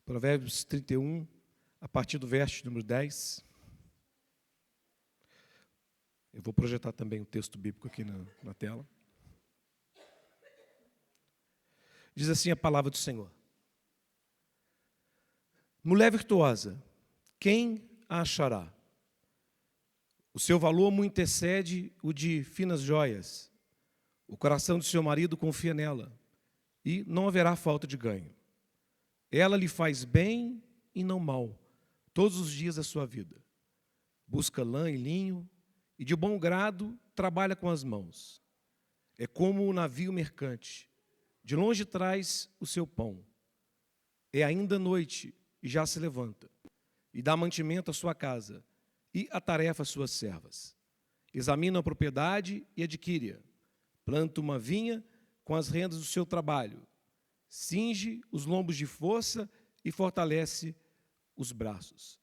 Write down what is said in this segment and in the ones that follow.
Provérbios 31, a partir do verso número 10. Eu vou projetar também o texto bíblico aqui na tela. Diz assim a palavra do Senhor. Mulher virtuosa, quem a achará? O seu valor muito excede o de finas joias. O coração do seu marido confia nela, e não haverá falta de ganho. Ela lhe faz bem e não mal, todos os dias da sua vida. Busca lã e linho, e de bom grado trabalha com as mãos. É como um navio mercante, de longe traz o seu pão. É ainda noite, e já se levanta, e dá mantimento à sua casa, e atarefa as suas servas. Examina a propriedade e adquire-a. Planta uma vinha com as rendas do seu trabalho. Cinge os lombos de força e fortalece os braços.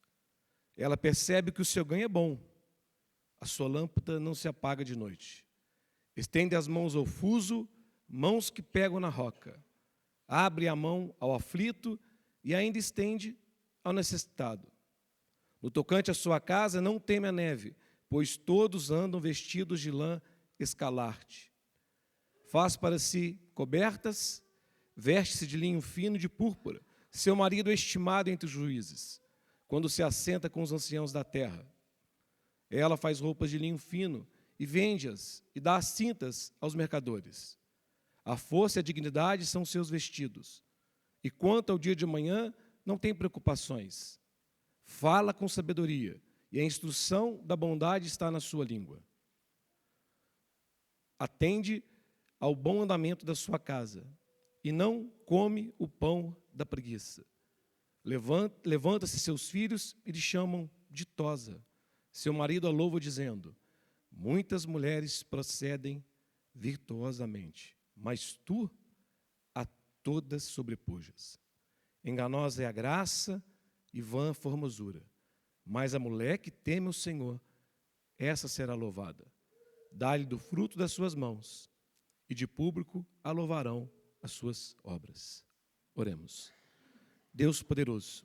Ela percebe que o seu ganho é bom. A sua lâmpada não se apaga de noite. Estende as mãos ao fuso, mãos que pegam na roca. Abre a mão ao aflito e ainda estende ao necessitado. No tocante à sua casa, não teme a neve, pois todos andam vestidos de lã escarlate. Faz para si cobertas, veste-se de linho fino e de púrpura. Seu marido é estimado entre os juízes, quando se assenta com os anciãos da terra. Ela faz roupas de linho fino e vende-as, e dá as cintas aos mercadores. A força e a dignidade são seus vestidos. E quanto ao dia de manhã, não tem preocupações. Fala com sabedoria, e a instrução da bondade está na sua língua. Atende ao bom andamento da sua casa, e não come o pão da preguiça. Levanta-se seus filhos e lhe chamam ditosa. Seu marido a louva dizendo: muitas mulheres procedem virtuosamente, mas tu a todas sobrepujas. Enganosa é a graça e vã a formosura, mas a mulher que teme o Senhor, essa será louvada. Dá-lhe do fruto das suas mãos, e de público a louvarão as suas obras. Oremos. Deus poderoso,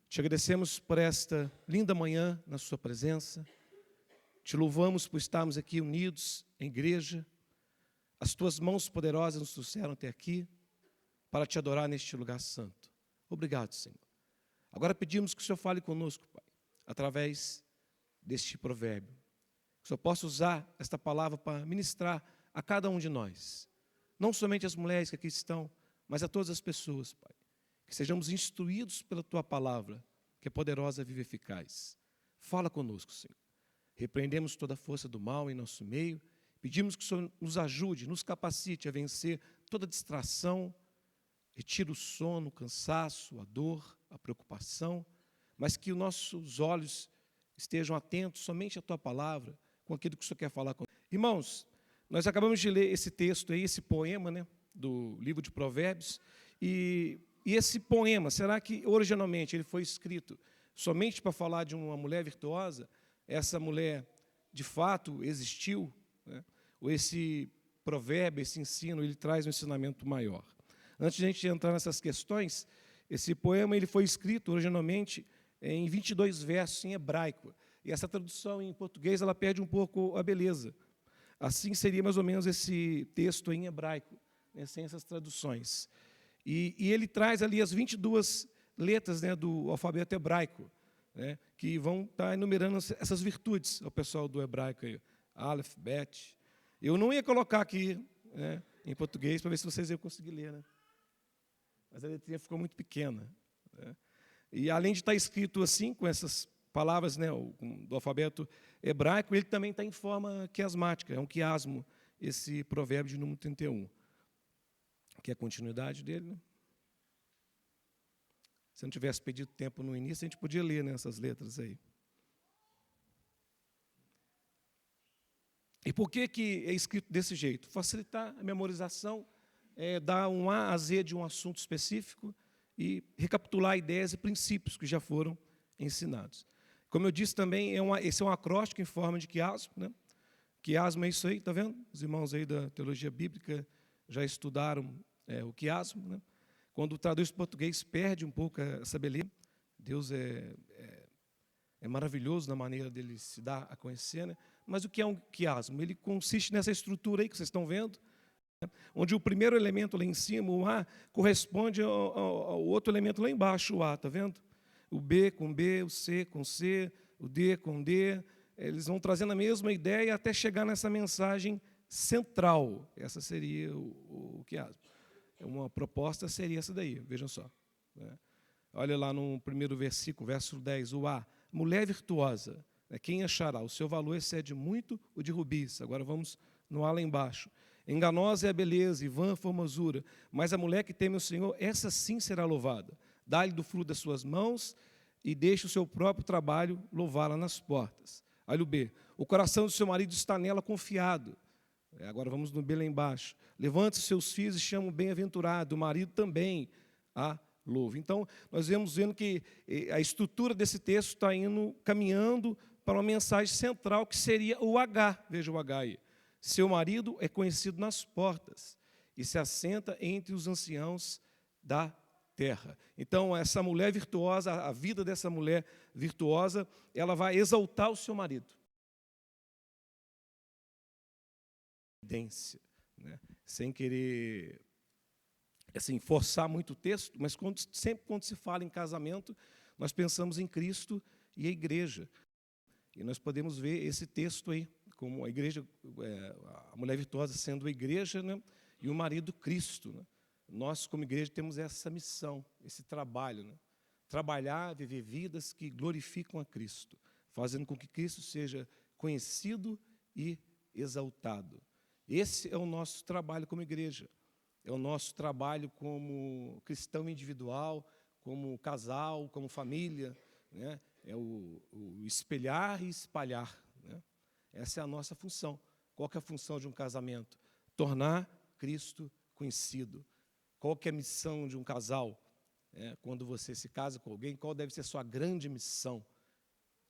te agradecemos por esta linda manhã na sua presença. Te louvamos por estarmos aqui unidos em igreja. As tuas mãos poderosas nos trouxeram até aqui para te adorar neste lugar santo. Obrigado, Senhor. Agora pedimos que o Senhor fale conosco, Pai, através deste provérbio. Que o Senhor possa usar esta palavra para ministrar a cada um de nós. Não somente as mulheres que aqui estão, mas a todas as pessoas, Pai. Que sejamos instruídos pela Tua palavra, que é poderosa, viva e eficaz. Fala conosco, Senhor. Repreendemos toda a força do mal em nosso meio. Pedimos que o Senhor nos ajude, nos capacite a vencer toda distração. Retira o sono, o cansaço, a dor, a preocupação. Mas que os nossos olhos estejam atentos somente à Tua palavra, com aquilo que o Senhor quer falar conosco. Irmãos, nós acabamos de ler esse texto aí, esse poema, né, do livro de Provérbios, e esse poema, será que originalmente ele foi escrito somente para falar de uma mulher virtuosa? Essa mulher, de fato, existiu? Né? Ou esse provérbio, esse ensino, ele traz um ensinamento maior? Antes de a gente entrar nessas questões, esse poema ele foi escrito originalmente em 22 versos em hebraico, e essa tradução em português ela perde um pouco a beleza. Assim seria mais ou menos esse texto em hebraico, né, sem essas traduções. E ele traz ali as 22 letras, né, do alfabeto hebraico, né, que vão estar enumerando essas virtudes ao pessoal do hebraico aí. Aleph, Bet. Eu não ia colocar aqui, né, em português para ver se vocês iam conseguir ler, né? Mas a letrinha ficou muito pequena, né? E além de estar escrito assim, com essas palavras, né, do alfabeto hebraico, ele também está em forma quiasmática, é um quiasmo, esse provérbio de número 31, que é a continuidade dele. Né? Se não tivesse pedido tempo no início, a gente podia ler, né, essas letras aí. E por que é escrito desse jeito? Facilitar a memorização, dar um A a Z de um assunto específico e recapitular ideias e princípios que já foram ensinados. Como eu disse também, esse é um acróstico em forma de quiasmo, né? Quiasmo é isso aí, está vendo? Os irmãos aí da teologia bíblica já estudaram o quiasmo, né? Quando traduz para o português, perde um pouco essa beleza. Deus é maravilhoso na maneira dele se dar a conhecer, né? Mas o que é um quiasmo? Ele consiste nessa estrutura aí que vocês estão vendo, né? Onde o primeiro elemento lá em cima, o A, corresponde ao outro elemento lá embaixo, o A, está vendo? O B com B, o C com C, o D com D, eles vão trazendo a mesma ideia até chegar nessa mensagem central. Essa seria o quiasmo. Uma proposta seria essa daí, vejam só, né? Olha lá no primeiro versículo, verso 10, o A, mulher virtuosa, né? Quem achará? O seu valor excede muito o de rubis. Agora vamos no A lá embaixo. Enganosa é a beleza e vã a formosura, mas a mulher que teme o Senhor, essa sim será louvada. Dá-lhe do fruto das suas mãos e deixe o seu próprio trabalho louvá-la nas portas. Olha o B, o coração do seu marido está nela confiado. Agora vamos no B lá embaixo. Levante os seus filhos e chama o bem-aventurado, o marido também a louve. Então, nós vendo que a estrutura desse texto está caminhando para uma mensagem central, que seria o H. Veja o H aí. Seu marido é conhecido nas portas e se assenta entre os anciãos da terra. Então, essa mulher virtuosa, a vida dessa mulher virtuosa, ela vai exaltar o seu marido. Né? Sem querer assim, forçar muito o texto, mas sempre quando se fala em casamento, nós pensamos em Cristo e a igreja. E nós podemos ver esse texto aí, como a igreja, a mulher virtuosa sendo a igreja, né, e o marido Cristo, né? Nós, como igreja, temos essa missão, esse trabalho, né? Trabalhar, viver vidas que glorificam a Cristo, fazendo com que Cristo seja conhecido e exaltado. Esse é o nosso trabalho como igreja, é o nosso trabalho como cristão individual, como casal, como família, né? É o espelhar e espalhar, né? Essa é a nossa função. Qual que é a função de um casamento? Tornar Cristo conhecido. Qual que é a missão de um casal? Quando você se casa com alguém, qual deve ser a sua grande missão?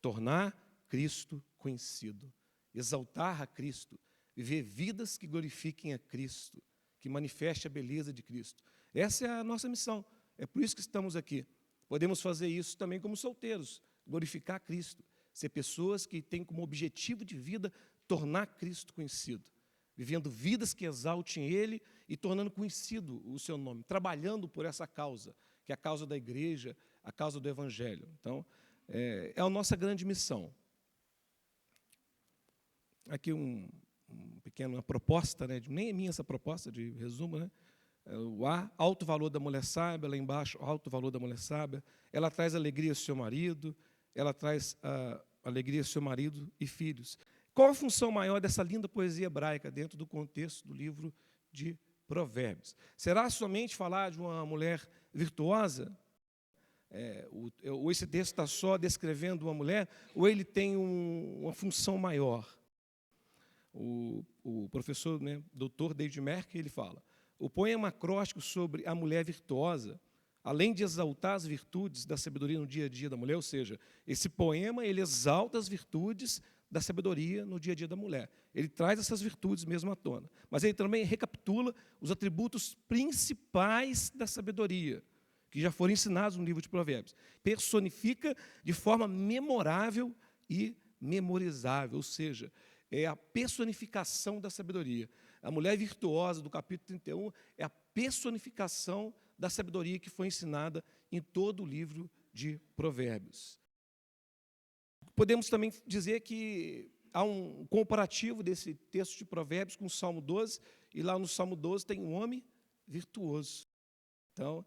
Tornar Cristo conhecido, exaltar a Cristo, viver vidas que glorifiquem a Cristo, que manifeste a beleza de Cristo. Essa é a nossa missão, é por isso que estamos aqui. Podemos fazer isso também como solteiros, glorificar Cristo, ser pessoas que têm como objetivo de vida tornar Cristo conhecido, vivendo vidas que exaltem Ele e tornando conhecido o seu nome, trabalhando por essa causa, que é a causa da igreja, a causa do Evangelho. Então, é a nossa grande missão. Aqui uma proposta, né? Nem é minha essa proposta de resumo, né? O A, alto valor da mulher sábia, lá embaixo, alto valor da mulher sábia. Ela traz alegria ao seu marido, ela traz alegria ao seu marido e filhos. Qual a função maior dessa linda poesia hebraica dentro do contexto do livro de Provérbios? Será somente falar de uma mulher virtuosa? Ou esse texto está só descrevendo uma mulher, ou ele tem uma função maior? O professor, né, doutor David Merck, ele fala, o poema acróstico sobre a mulher virtuosa, além de exaltar as virtudes da sabedoria no dia a dia da mulher, ou seja, esse poema ele exalta as virtudes da sabedoria no dia a dia da mulher. Ele traz essas virtudes mesmo à tona, mas ele também recapitula os atributos principais da sabedoria, que já foram ensinados no livro de Provérbios. Personifica de forma memorável e memorizável, ou seja, é a personificação da sabedoria. A mulher virtuosa do capítulo 31 é a personificação da sabedoria que foi ensinada em todo o livro de Provérbios. Podemos também dizer que há um comparativo desse texto de Provérbios com o Salmo 12, e lá no Salmo 12 tem um homem virtuoso. Então,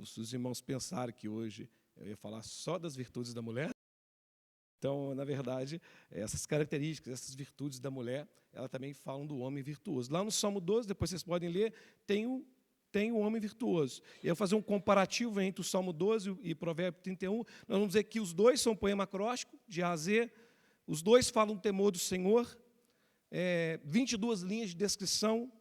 os irmãos pensaram que hoje eu ia falar só das virtudes da mulher. Então, na verdade, essas características, essas virtudes da mulher, ela também falam do homem virtuoso. Lá no Salmo 12, depois vocês podem ler, tem o homem virtuoso. E eu vou fazer um comparativo entre o Salmo 12 e Provérbio 31. Nós vamos dizer que os dois são poema acróstico, de A a Z. Os dois falam do temor do Senhor. 22 linhas de descrição.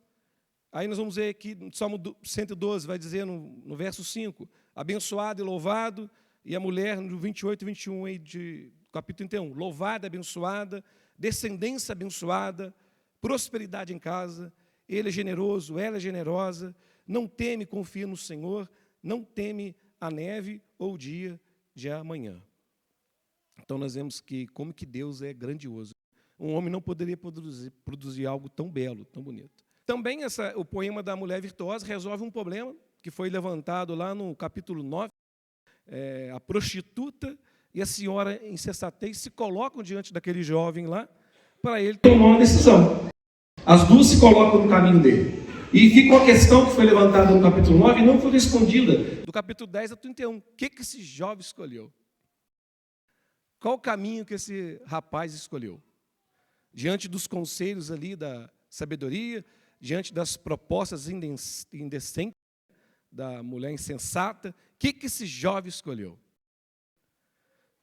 Aí nós vamos ver que no Salmo 112, vai dizer no verso 5, abençoado e louvado, e a mulher, no 28 e 21 aí de capítulo 31, louvada, abençoada, descendência abençoada, prosperidade em casa, ele é generoso, ela é generosa, não teme, confia no Senhor, não teme a neve ou o dia de amanhã. Então, nós vemos que como que Deus é grandioso. Um homem não poderia produzir algo tão belo, tão bonito. Também o poema da mulher virtuosa resolve um problema que foi levantado lá no capítulo 9. A prostituta e a senhora insensatez se colocam diante daquele jovem lá para ele tomar uma decisão. As duas se colocam no caminho dele. E ficou a questão que foi levantada no capítulo 9 e não foi respondida. Do capítulo 10 a 31. O que esse jovem escolheu? Qual o caminho que esse rapaz escolheu? Diante dos conselhos ali da sabedoria, diante das propostas indecentes da mulher insensata, o que esse jovem escolheu?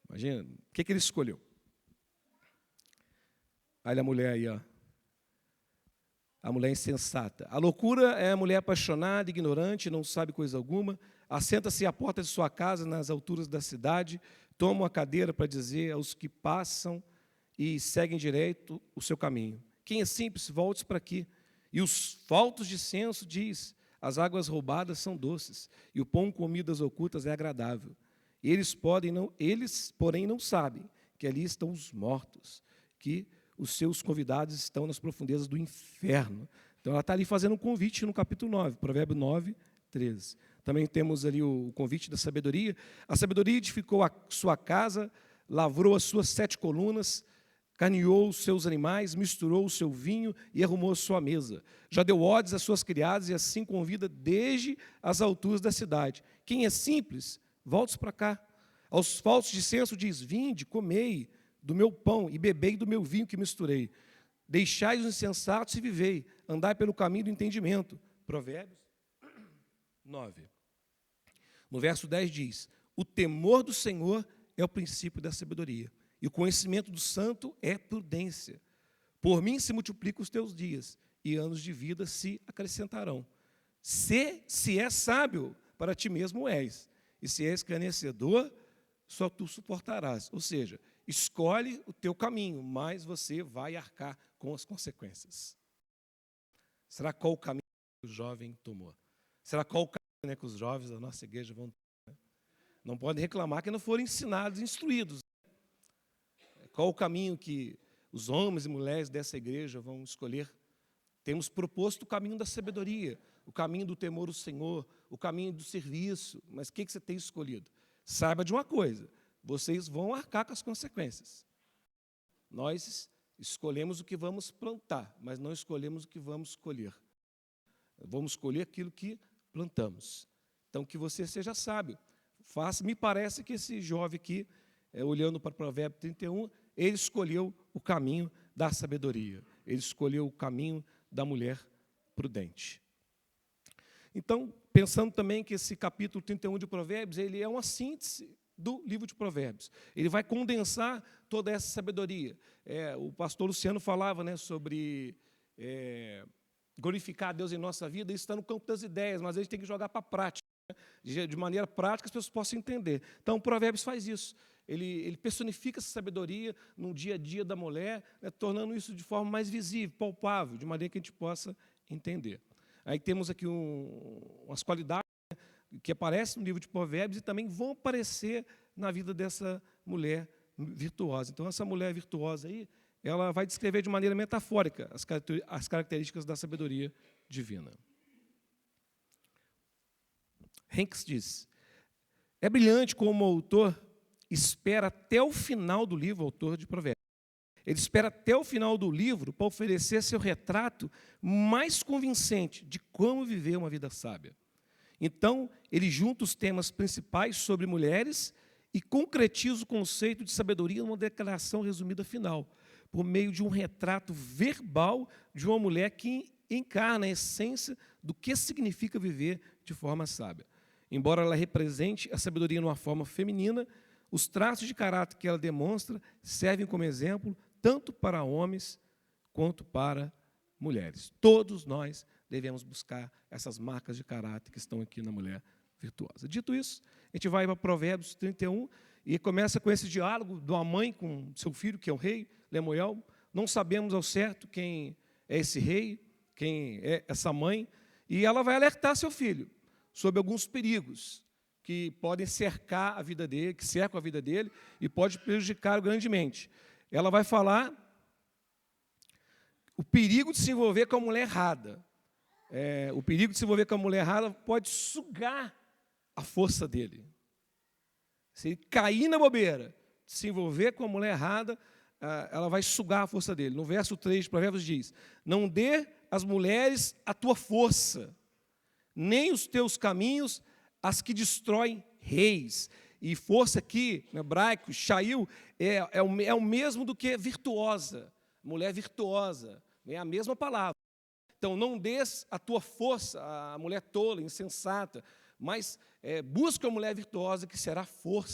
Imagina, o que ele escolheu? Olha a mulher aí, ó. A mulher insensata. A loucura é a mulher apaixonada, ignorante, não sabe coisa alguma, assenta-se à porta de sua casa, nas alturas da cidade, toma uma cadeira para dizer aos que passam e seguem direito o seu caminho. Quem é simples, volte para aqui. E os faltos de senso diz, as águas roubadas são doces, e o pão com comidas ocultas é agradável. Eles, porém, não sabem que ali estão os mortos, que os seus convidados estão nas profundezas do inferno. Então, ela está ali fazendo um convite no capítulo 9, Provérbio 9, 13. Também temos ali o convite da sabedoria. A sabedoria edificou a sua casa, lavrou as suas 7 colunas, carneou os seus animais, misturou o seu vinho e arrumou a sua mesa. Já deu ordens às suas criadas e assim convida desde as alturas da cidade. Quem é simples, volte para cá. Aos falsos de senso diz, vinde, comei do meu pão e bebei do meu vinho que misturei. Deixai os insensatos e vivei, andai pelo caminho do entendimento. Provérbios 9. No verso 10 diz, o temor do Senhor é o princípio da sabedoria, e o conhecimento do santo é prudência. Por mim se multiplicam os teus dias, e anos de vida se acrescentarão. Se és sábio, para ti mesmo és, e se és escarnecedor, só tu suportarás. Ou seja, escolhe o teu caminho, mas você vai arcar com as consequências. Será qual o caminho que o jovem tomou? Será qual o caminho que os jovens da nossa igreja vão tomar? Não podem reclamar que não foram ensinados, instruídos. Qual o caminho que os homens e mulheres dessa igreja vão escolher? Temos proposto o caminho da sabedoria, o caminho do temor do Senhor, o caminho do serviço. Mas o que você tem escolhido? Saiba de uma coisa, vocês vão arcar com as consequências. Nós escolhemos o que vamos plantar, mas não escolhemos o que vamos colher. Vamos colher aquilo que plantamos. Então, que você seja sábio. Me parece que esse jovem aqui, olhando para o Provérbio 31, ele escolheu o caminho da sabedoria. Ele escolheu o caminho da mulher prudente. Então, pensando também que esse capítulo 31 de Provérbios, ele é uma síntese do livro de Provérbios. Ele vai condensar toda essa sabedoria. O pastor Luciano falava, né, sobre glorificar a Deus em nossa vida, isso está no campo das ideias, mas a gente tem que jogar para a prática, né, de maneira prática, as pessoas possam entender. Então, o Provérbios faz isso. Ele personifica essa sabedoria no dia a dia da mulher, né, tornando isso de forma mais visível, palpável, de maneira que a gente possa entender. Aí temos aqui umas qualidades, né, que aparecem no livro de Provérbios e também vão aparecer na vida dessa mulher virtuosa. Então, essa mulher virtuosa aí, ela vai descrever de maneira metafórica as características da sabedoria divina. Hanks diz, é brilhante como o autor espera até o final do livro, o autor de Provérbios. Ele espera até o final do livro para oferecer seu retrato mais convincente de como viver uma vida sábia. Então, ele junta os temas principais sobre mulheres e concretiza o conceito de sabedoria numa declaração resumida final, por meio de um retrato verbal de uma mulher que encarna a essência do que significa viver de forma sábia. Embora ela represente a sabedoria numa forma feminina, os traços de caráter que ela demonstra servem como exemplo tanto para homens quanto para mulheres. Todos nós devemos buscar essas marcas de caráter que estão aqui na mulher virtuosa. Dito isso, a gente vai para Provérbios 31 e começa com esse diálogo de uma mãe com seu filho, que é o rei Lemuel. Não sabemos ao certo quem é esse rei, quem é essa mãe, E ela vai alertar seu filho sobre alguns perigos que podem cercar a vida dele, que cercam a vida dele e pode prejudicar grandemente. Ela vai falar o perigo de se envolver com a mulher errada. O perigo de se envolver com a mulher errada pode sugar a força dele. Se ele cair na bobeira, se envolver com a mulher errada, ela vai sugar a força dele. No verso 3 de Provérbios diz: não dê às mulheres a tua força, nem os teus caminhos as que destroem reis. E força aqui, no hebraico, shail, é o mesmo do que virtuosa. Mulher virtuosa, é a mesma palavra. Então, não des a tua força à mulher tola, insensata, mas busca a mulher virtuosa que será força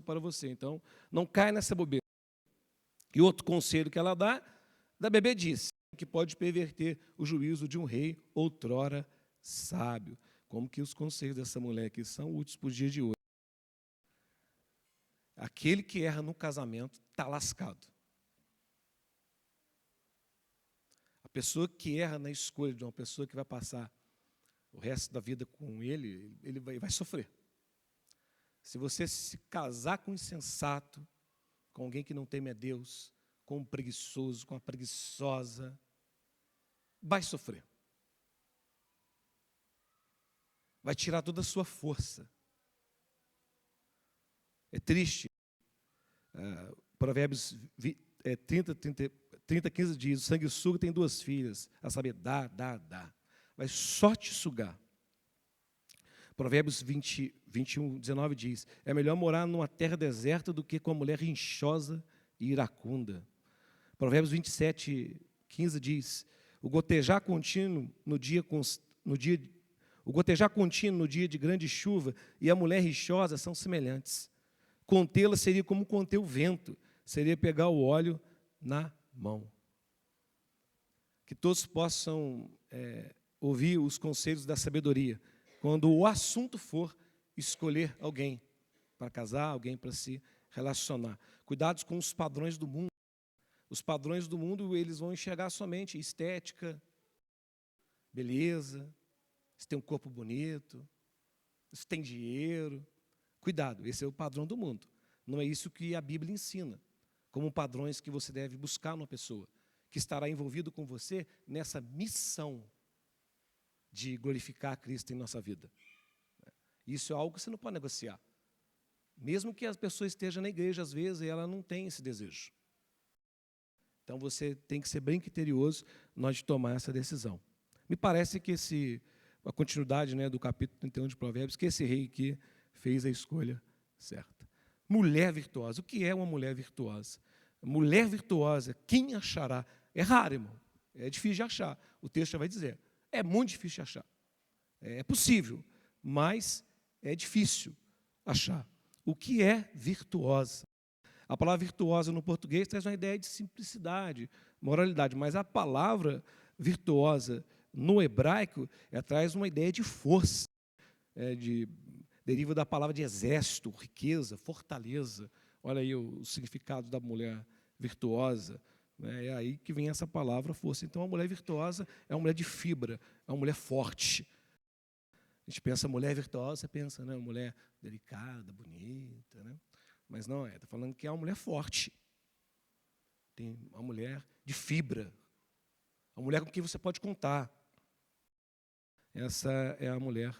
para você. Então, não caia nessa bobeira. E outro conselho que ela dá, da bebê disse, que pode perverter o juízo de um rei outrora sábio. Como que os conselhos dessa mulher aqui são úteis para o dia de hoje. Aquele que erra no casamento está lascado. A pessoa que erra na escolha de uma pessoa que vai passar o resto da vida com ele vai sofrer. Se você se casar com um insensato, com alguém que não teme a Deus, com um preguiçoso, com uma preguiçosa, vai sofrer. Vai tirar toda a sua força. É triste. Provérbios 30, 15 diz: o sanguessuga tem 2 filhas, a saber, dá. Vai só te sugar. Provérbios 21, 19 diz: é melhor morar numa terra deserta do que com uma mulher rinchosa e iracunda. Provérbios 27, 15 diz: o gotejar contínuo no dia de grande chuva e a mulher rixosa são semelhantes. Contê-la seria como conter o vento, seria pegar o óleo na mão. Que todos possam ouvir os conselhos da sabedoria, quando o assunto for escolher alguém para casar, alguém para se relacionar. Cuidados com os padrões do mundo. Os padrões do mundo, eles vão enxergar somente estética, beleza, se tem um corpo bonito, se tem dinheiro. Cuidado, esse é o padrão do mundo. Não é isso que a Bíblia ensina, como padrões que você deve buscar numa pessoa, que estará envolvido com você nessa missão de glorificar a Cristo em nossa vida. Isso é algo que você não pode negociar. Mesmo que a pessoa esteja na igreja, às vezes, ela não tem esse desejo. Então, você tem que ser bem criterioso na hora de tomar essa decisão. Me parece que a continuidade, do capítulo 31 de Provérbios, que esse rei aqui fez a escolha certa. Mulher virtuosa. O que é uma mulher virtuosa? Mulher virtuosa, quem achará? É raro, irmão. É difícil de achar. O texto já vai dizer. É muito difícil de achar. É possível, mas é difícil achar. O que é virtuosa? A palavra virtuosa no português traz uma ideia de simplicidade, moralidade, mas a palavra virtuosa no hebraico traz uma ideia de força, deriva da palavra de exército, riqueza, fortaleza. Olha aí o significado da mulher virtuosa. É aí que vem essa palavra força. Então, a mulher virtuosa é uma mulher de fibra, é uma mulher forte. A gente pensa mulher virtuosa, você pensa, uma mulher delicada, bonita, mas não está falando que é uma mulher forte. Tem uma mulher de fibra, uma mulher com quem você pode contar. Essa é a mulher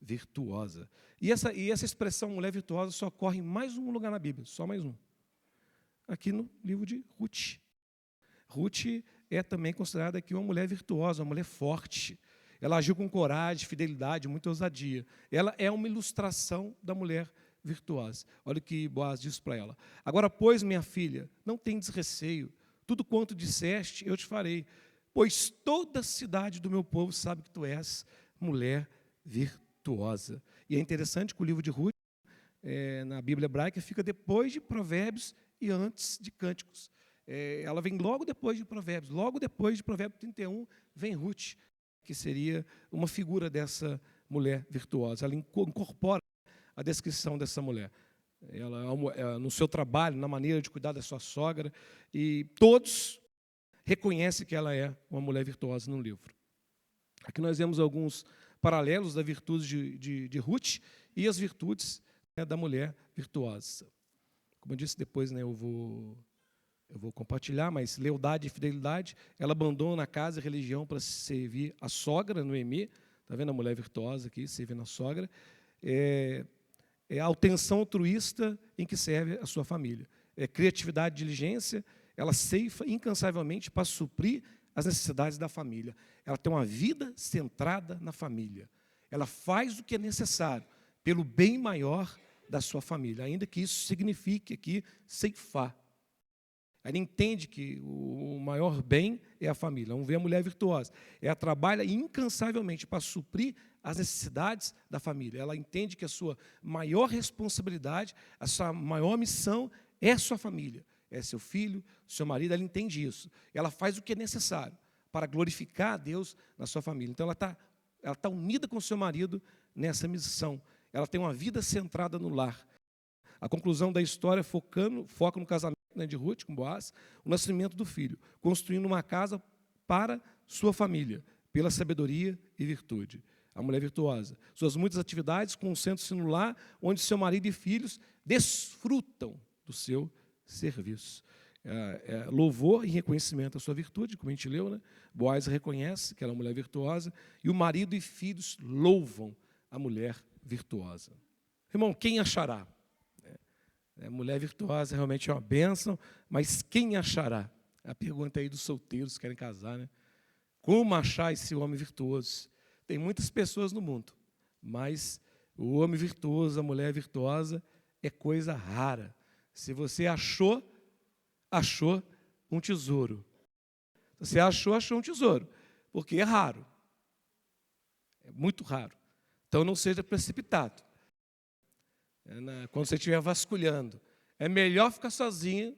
virtuosa. E essa expressão mulher virtuosa só ocorre em mais um lugar na Bíblia, só mais um. Aqui no livro de Ruth. Ruth é também considerada aqui uma mulher virtuosa, uma mulher forte. Ela agiu com coragem, fidelidade, muita ousadia. Ela é uma ilustração da mulher virtuosa. Olha o que Boaz diz para ela. Agora, pois, minha filha, não tendes receio. Tudo quanto disseste, eu te farei. Pois toda a cidade do meu povo sabe que tu és mulher virtuosa. E é interessante que o livro de Ruth, na Bíblia hebraica, fica depois de Provérbios e antes de Cânticos. Ela vem logo depois de Provérbios. Logo depois de Provérbios 31, vem Ruth, que seria uma figura dessa mulher virtuosa. Ela incorpora a descrição dessa mulher. Ela, no seu trabalho, na maneira de cuidar da sua sogra, e todos reconhecem que ela é uma mulher virtuosa no livro. Aqui nós vemos alguns paralelos da virtude de Ruth e as virtudes, né, da mulher virtuosa. Como eu disse, depois, né, eu vou compartilhar, mas lealdade e fidelidade. Ela abandona a casa e a religião para servir a sogra, Noemi. Está vendo a mulher virtuosa aqui, servindo a sogra? É a atenção altruísta em que serve a sua família. É criatividade e diligência. Ela ceifa incansavelmente para suprir as necessidades da família. Ela tem uma vida centrada na família. Ela faz o que é necessário pelo bem maior da sua família, ainda que isso signifique aqui ceifar. Ela entende que o maior bem é a família. Vamos ver a mulher virtuosa. Ela trabalha incansavelmente para suprir as necessidades da família. Ela entende que a sua maior responsabilidade, a sua maior missão é a sua família. É seu filho, seu marido, ela entende isso. Ela faz o que é necessário para glorificar a Deus na sua família. Então, ela tá unida com o seu marido nessa missão. Ela tem uma vida centrada no lar. A conclusão da história foca no casamento, né, de Ruth com Boaz, o nascimento do filho, construindo uma casa para sua família, pela sabedoria e virtude. A mulher virtuosa. Suas muitas atividades concentram-se no lar, onde seu marido e filhos desfrutam do seu serviço. Louvor e reconhecimento à sua virtude, como a gente leu, né? Boaz reconhece que ela é uma mulher virtuosa, e o marido e filhos louvam a mulher virtuosa. Irmão, quem achará? Mulher virtuosa realmente é uma bênção, mas quem achará? A pergunta aí dos solteiros que querem casar, né? Como achar esse homem virtuoso? Tem muitas pessoas no mundo, mas o homem virtuoso, a mulher virtuosa, é coisa rara. Se você achou um tesouro. Se você achou um tesouro, porque é raro. É muito raro. Então, não seja precipitado. Quando você estiver vasculhando, é melhor ficar sozinho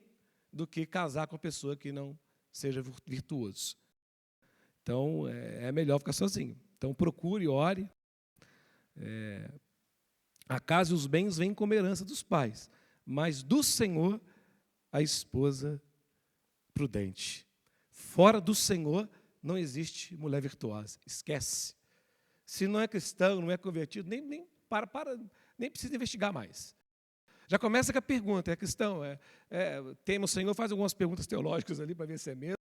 do que casar com uma pessoa que não seja virtuoso. Então, é melhor ficar sozinho. Então, procure, ore. A casa e os bens vêm como herança dos pais, mas do Senhor a esposa prudente. Fora do Senhor não existe mulher virtuosa. Esquece. Se não é cristão, não é convertido, nem precisa investigar mais. Já começa com a pergunta: é cristão? Tema o Senhor, faz algumas perguntas teológicas ali para ver se é mesmo.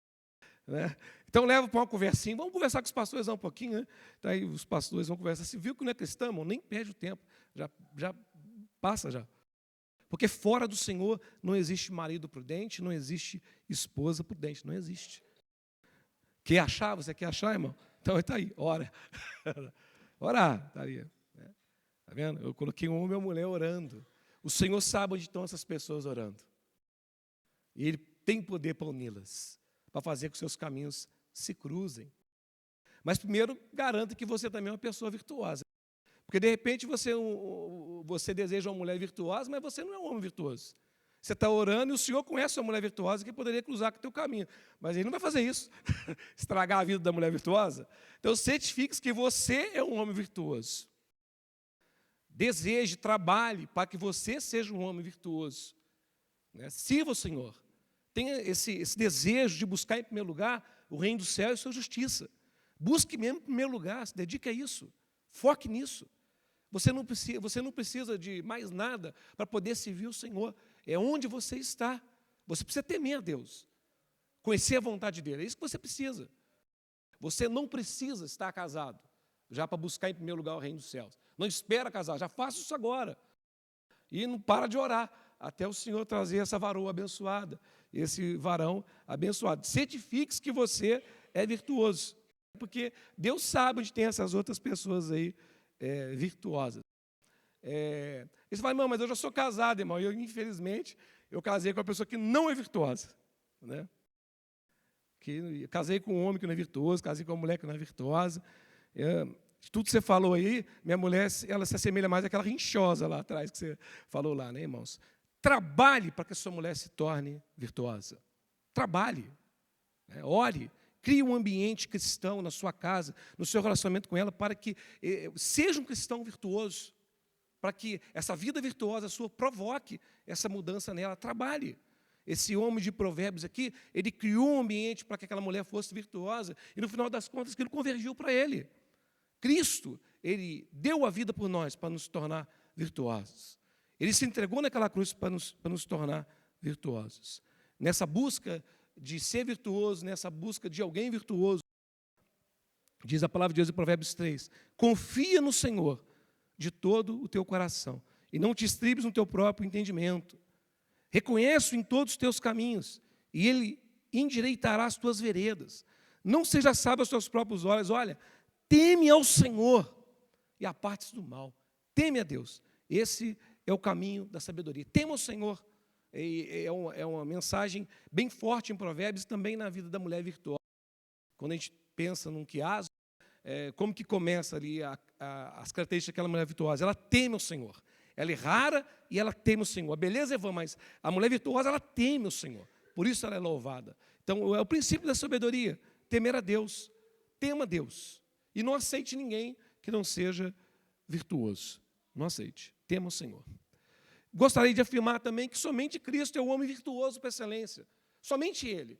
Né? Então leva para uma conversinha, vamos conversar com os pastores um pouquinho, né? Então, aí os pastores vão conversar. Se viu que não é cristão, irmão, nem perde o tempo, já passa já. Porque fora do Senhor não existe marido prudente, não existe esposa prudente, não existe. Quer achar? Você quer achar, irmão? Então está aí, ora. Orar, estaria. Está vendo? Eu coloquei um homem e uma mulher orando. O Senhor sabe onde estão essas pessoas orando. E Ele tem poder para uni-las, para fazer com que seus caminhos se cruzem. Mas primeiro, garanta que você também é uma pessoa virtuosa. Porque, de repente, você deseja uma mulher virtuosa, mas você não é um homem virtuoso. Você está orando e o Senhor conhece uma mulher virtuosa que poderia cruzar com o teu caminho. Mas Ele não vai fazer isso, estragar a vida da mulher virtuosa. Então, certifique-se que você é um homem virtuoso. Deseje, trabalhe para que você seja um homem virtuoso. Sirva o Senhor. Tenha esse desejo de buscar em primeiro lugar o reino do céu e a sua justiça. Busque mesmo em primeiro lugar, se dedique a isso. Foque nisso. Você não precisa de mais nada para poder servir o Senhor. É onde você está. Você precisa temer a Deus. Conhecer a vontade dEle. É isso que você precisa. Você não precisa estar casado já para buscar em primeiro lugar o reino dos céus. Não espera casar, já faça isso agora. E não para de orar até o Senhor trazer essa varoa abençoada, esse varão abençoado. Certifique-se que você é virtuoso. Porque Deus sabe onde tem essas outras pessoas aí virtuosas. Você fala, irmão, mas eu já sou casado, irmão. E infelizmente, eu casei com uma pessoa que não é virtuosa. Né? Casei com um homem que não é virtuoso, casei com uma mulher que não é virtuosa. Tudo que você falou aí, minha mulher, ela se assemelha mais àquela rinchosa lá atrás que você falou lá, né, irmãos? Trabalhe para que a sua mulher se torne virtuosa. Trabalhe. Ore. Crie um ambiente cristão na sua casa, no seu relacionamento com ela, para que seja um cristão virtuoso, para que essa vida virtuosa sua provoque essa mudança nela. Trabalhe. esse homem de Provérbios aqui, ele criou um ambiente para que aquela mulher fosse virtuosa, e no final das contas aquilo convergiu para ele. Cristo, ele deu a vida por nós para nos tornar virtuosos. Ele se entregou naquela cruz para nos tornar virtuosos. Nessa busca de ser virtuoso, nessa busca de alguém virtuoso, diz a palavra de Deus em Provérbios 3, confia no Senhor de todo o teu coração, e não te estribes no teu próprio entendimento. Reconheça em todos os teus caminhos, e Ele endireitará as tuas veredas. Não seja sábio aos teus próprios olhos. Olha, teme ao Senhor e aparte-se do mal. Teme a Deus. Esse é o caminho da sabedoria. Tema ao Senhor. É uma mensagem bem forte em Provérbios, também na vida da mulher virtuosa. Quando a gente pensa num quiasmo, como que começa ali as características daquela mulher virtuosa? Ela teme ao Senhor. Ela é rara e ela teme o Senhor. A beleza é vã, mas a mulher virtuosa, ela teme o Senhor. Por isso ela é louvada. Então, é o princípio da sabedoria. Temer a Deus. Tema a Deus. E não aceite ninguém que não seja virtuoso. Não aceite. Tema o Senhor. Gostaria de afirmar também que somente Cristo é o homem virtuoso por excelência. Somente Ele.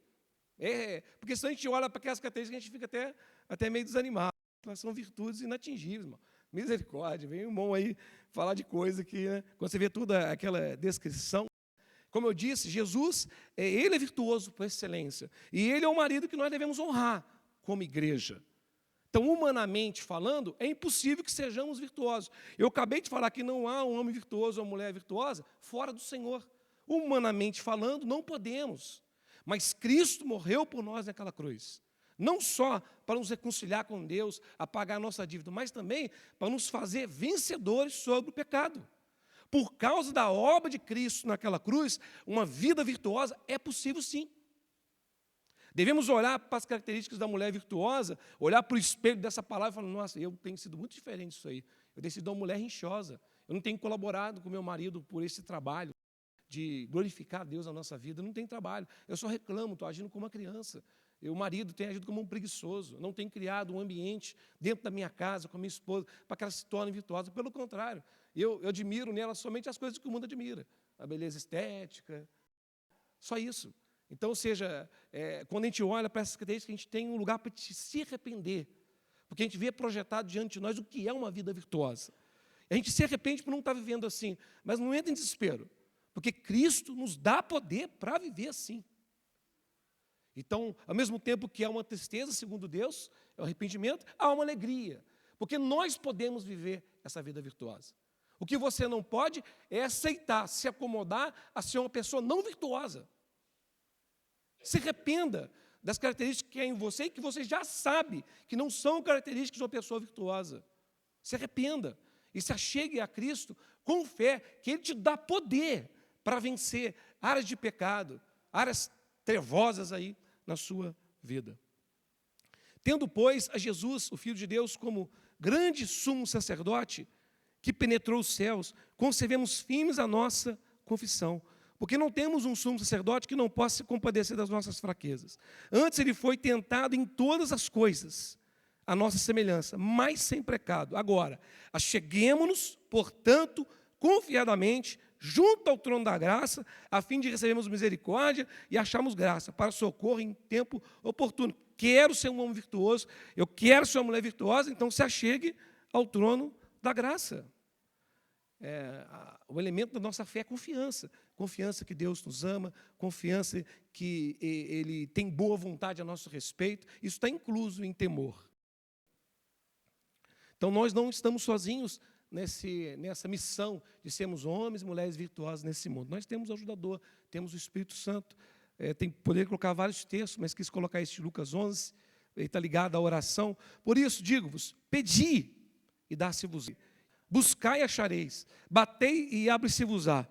Porque se a gente olha para aquelas características, a gente fica até meio desanimado. Elas são virtudes inatingíveis, irmão. Misericórdia, vem um irmão aí falar de coisa que, né, quando você vê toda aquela descrição, como eu disse, Jesus, Ele é virtuoso por excelência, e Ele é o marido que nós devemos honrar como igreja. Então, humanamente falando, é impossível que sejamos virtuosos. Eu acabei de falar que não há um homem virtuoso ou uma mulher virtuosa fora do Senhor. Humanamente falando, não podemos, mas Cristo morreu por nós naquela cruz. Não só para nos reconciliar com Deus, apagar a nossa dívida, mas também para nos fazer vencedores sobre o pecado. Por causa da obra de Cristo naquela cruz, uma vida virtuosa é possível sim. Devemos olhar para as características da mulher virtuosa, olhar para o espelho dessa palavra e falar, nossa, eu tenho sido muito diferente disso aí. Eu tenho sido uma mulher rinchosa. Eu não tenho colaborado com meu marido por esse trabalho de glorificar a Deus na nossa vida. Eu não tenho trabalho. Eu só reclamo, estou agindo como uma criança. O marido tem agido como um preguiçoso, não tem criado um ambiente dentro da minha casa, com a minha esposa, para que ela se torne virtuosa. Pelo contrário, eu admiro nela somente as coisas que o mundo admira. A beleza estética, só isso. Então, ou seja, quando a gente olha para essas características, a gente tem um lugar para se arrepender, porque a gente vê projetado diante de nós o que é uma vida virtuosa. A gente se arrepende por não estar vivendo assim, mas não entra em desespero, porque Cristo nos dá poder para viver assim. Então, ao mesmo tempo que há uma tristeza, segundo Deus, é o arrependimento, há uma alegria, porque nós podemos viver essa vida virtuosa. O que você não pode é aceitar, se acomodar a ser uma pessoa não virtuosa. Se arrependa das características que há em você e que você já sabe que não são características de uma pessoa virtuosa. Se arrependa e se achegue a Cristo com fé, que Ele te dá poder para vencer áreas de pecado, áreas trevosas aí na sua vida. Tendo, pois, a Jesus, o Filho de Deus, como grande sumo sacerdote, que penetrou os céus, conservemos firmes a nossa confissão, porque não temos um sumo sacerdote que não possa se compadecer das nossas fraquezas. Antes ele foi tentado em todas as coisas, a nossa semelhança, mas sem pecado. Agora, acheguemo-nos, portanto, confiadamente, junto ao trono da graça, a fim de recebermos misericórdia e acharmos graça para socorro em tempo oportuno. Quero ser um homem virtuoso, eu quero ser uma mulher virtuosa, então se achegue ao trono da graça. O elemento da nossa fé é confiança. Confiança que Deus nos ama, confiança que Ele tem boa vontade a nosso respeito. Isso está incluso em temor. Então, nós não estamos sozinhos nessa missão de sermos homens e mulheres virtuosos nesse mundo. Nós temos o ajudador, temos o Espírito Santo. Poderia colocar vários textos, mas quis colocar este de Lucas 11, ele está ligado à oração. Por isso, digo-vos, pedi e dá-se-vos. Buscai e achareis, batei e abre-se-vos-á.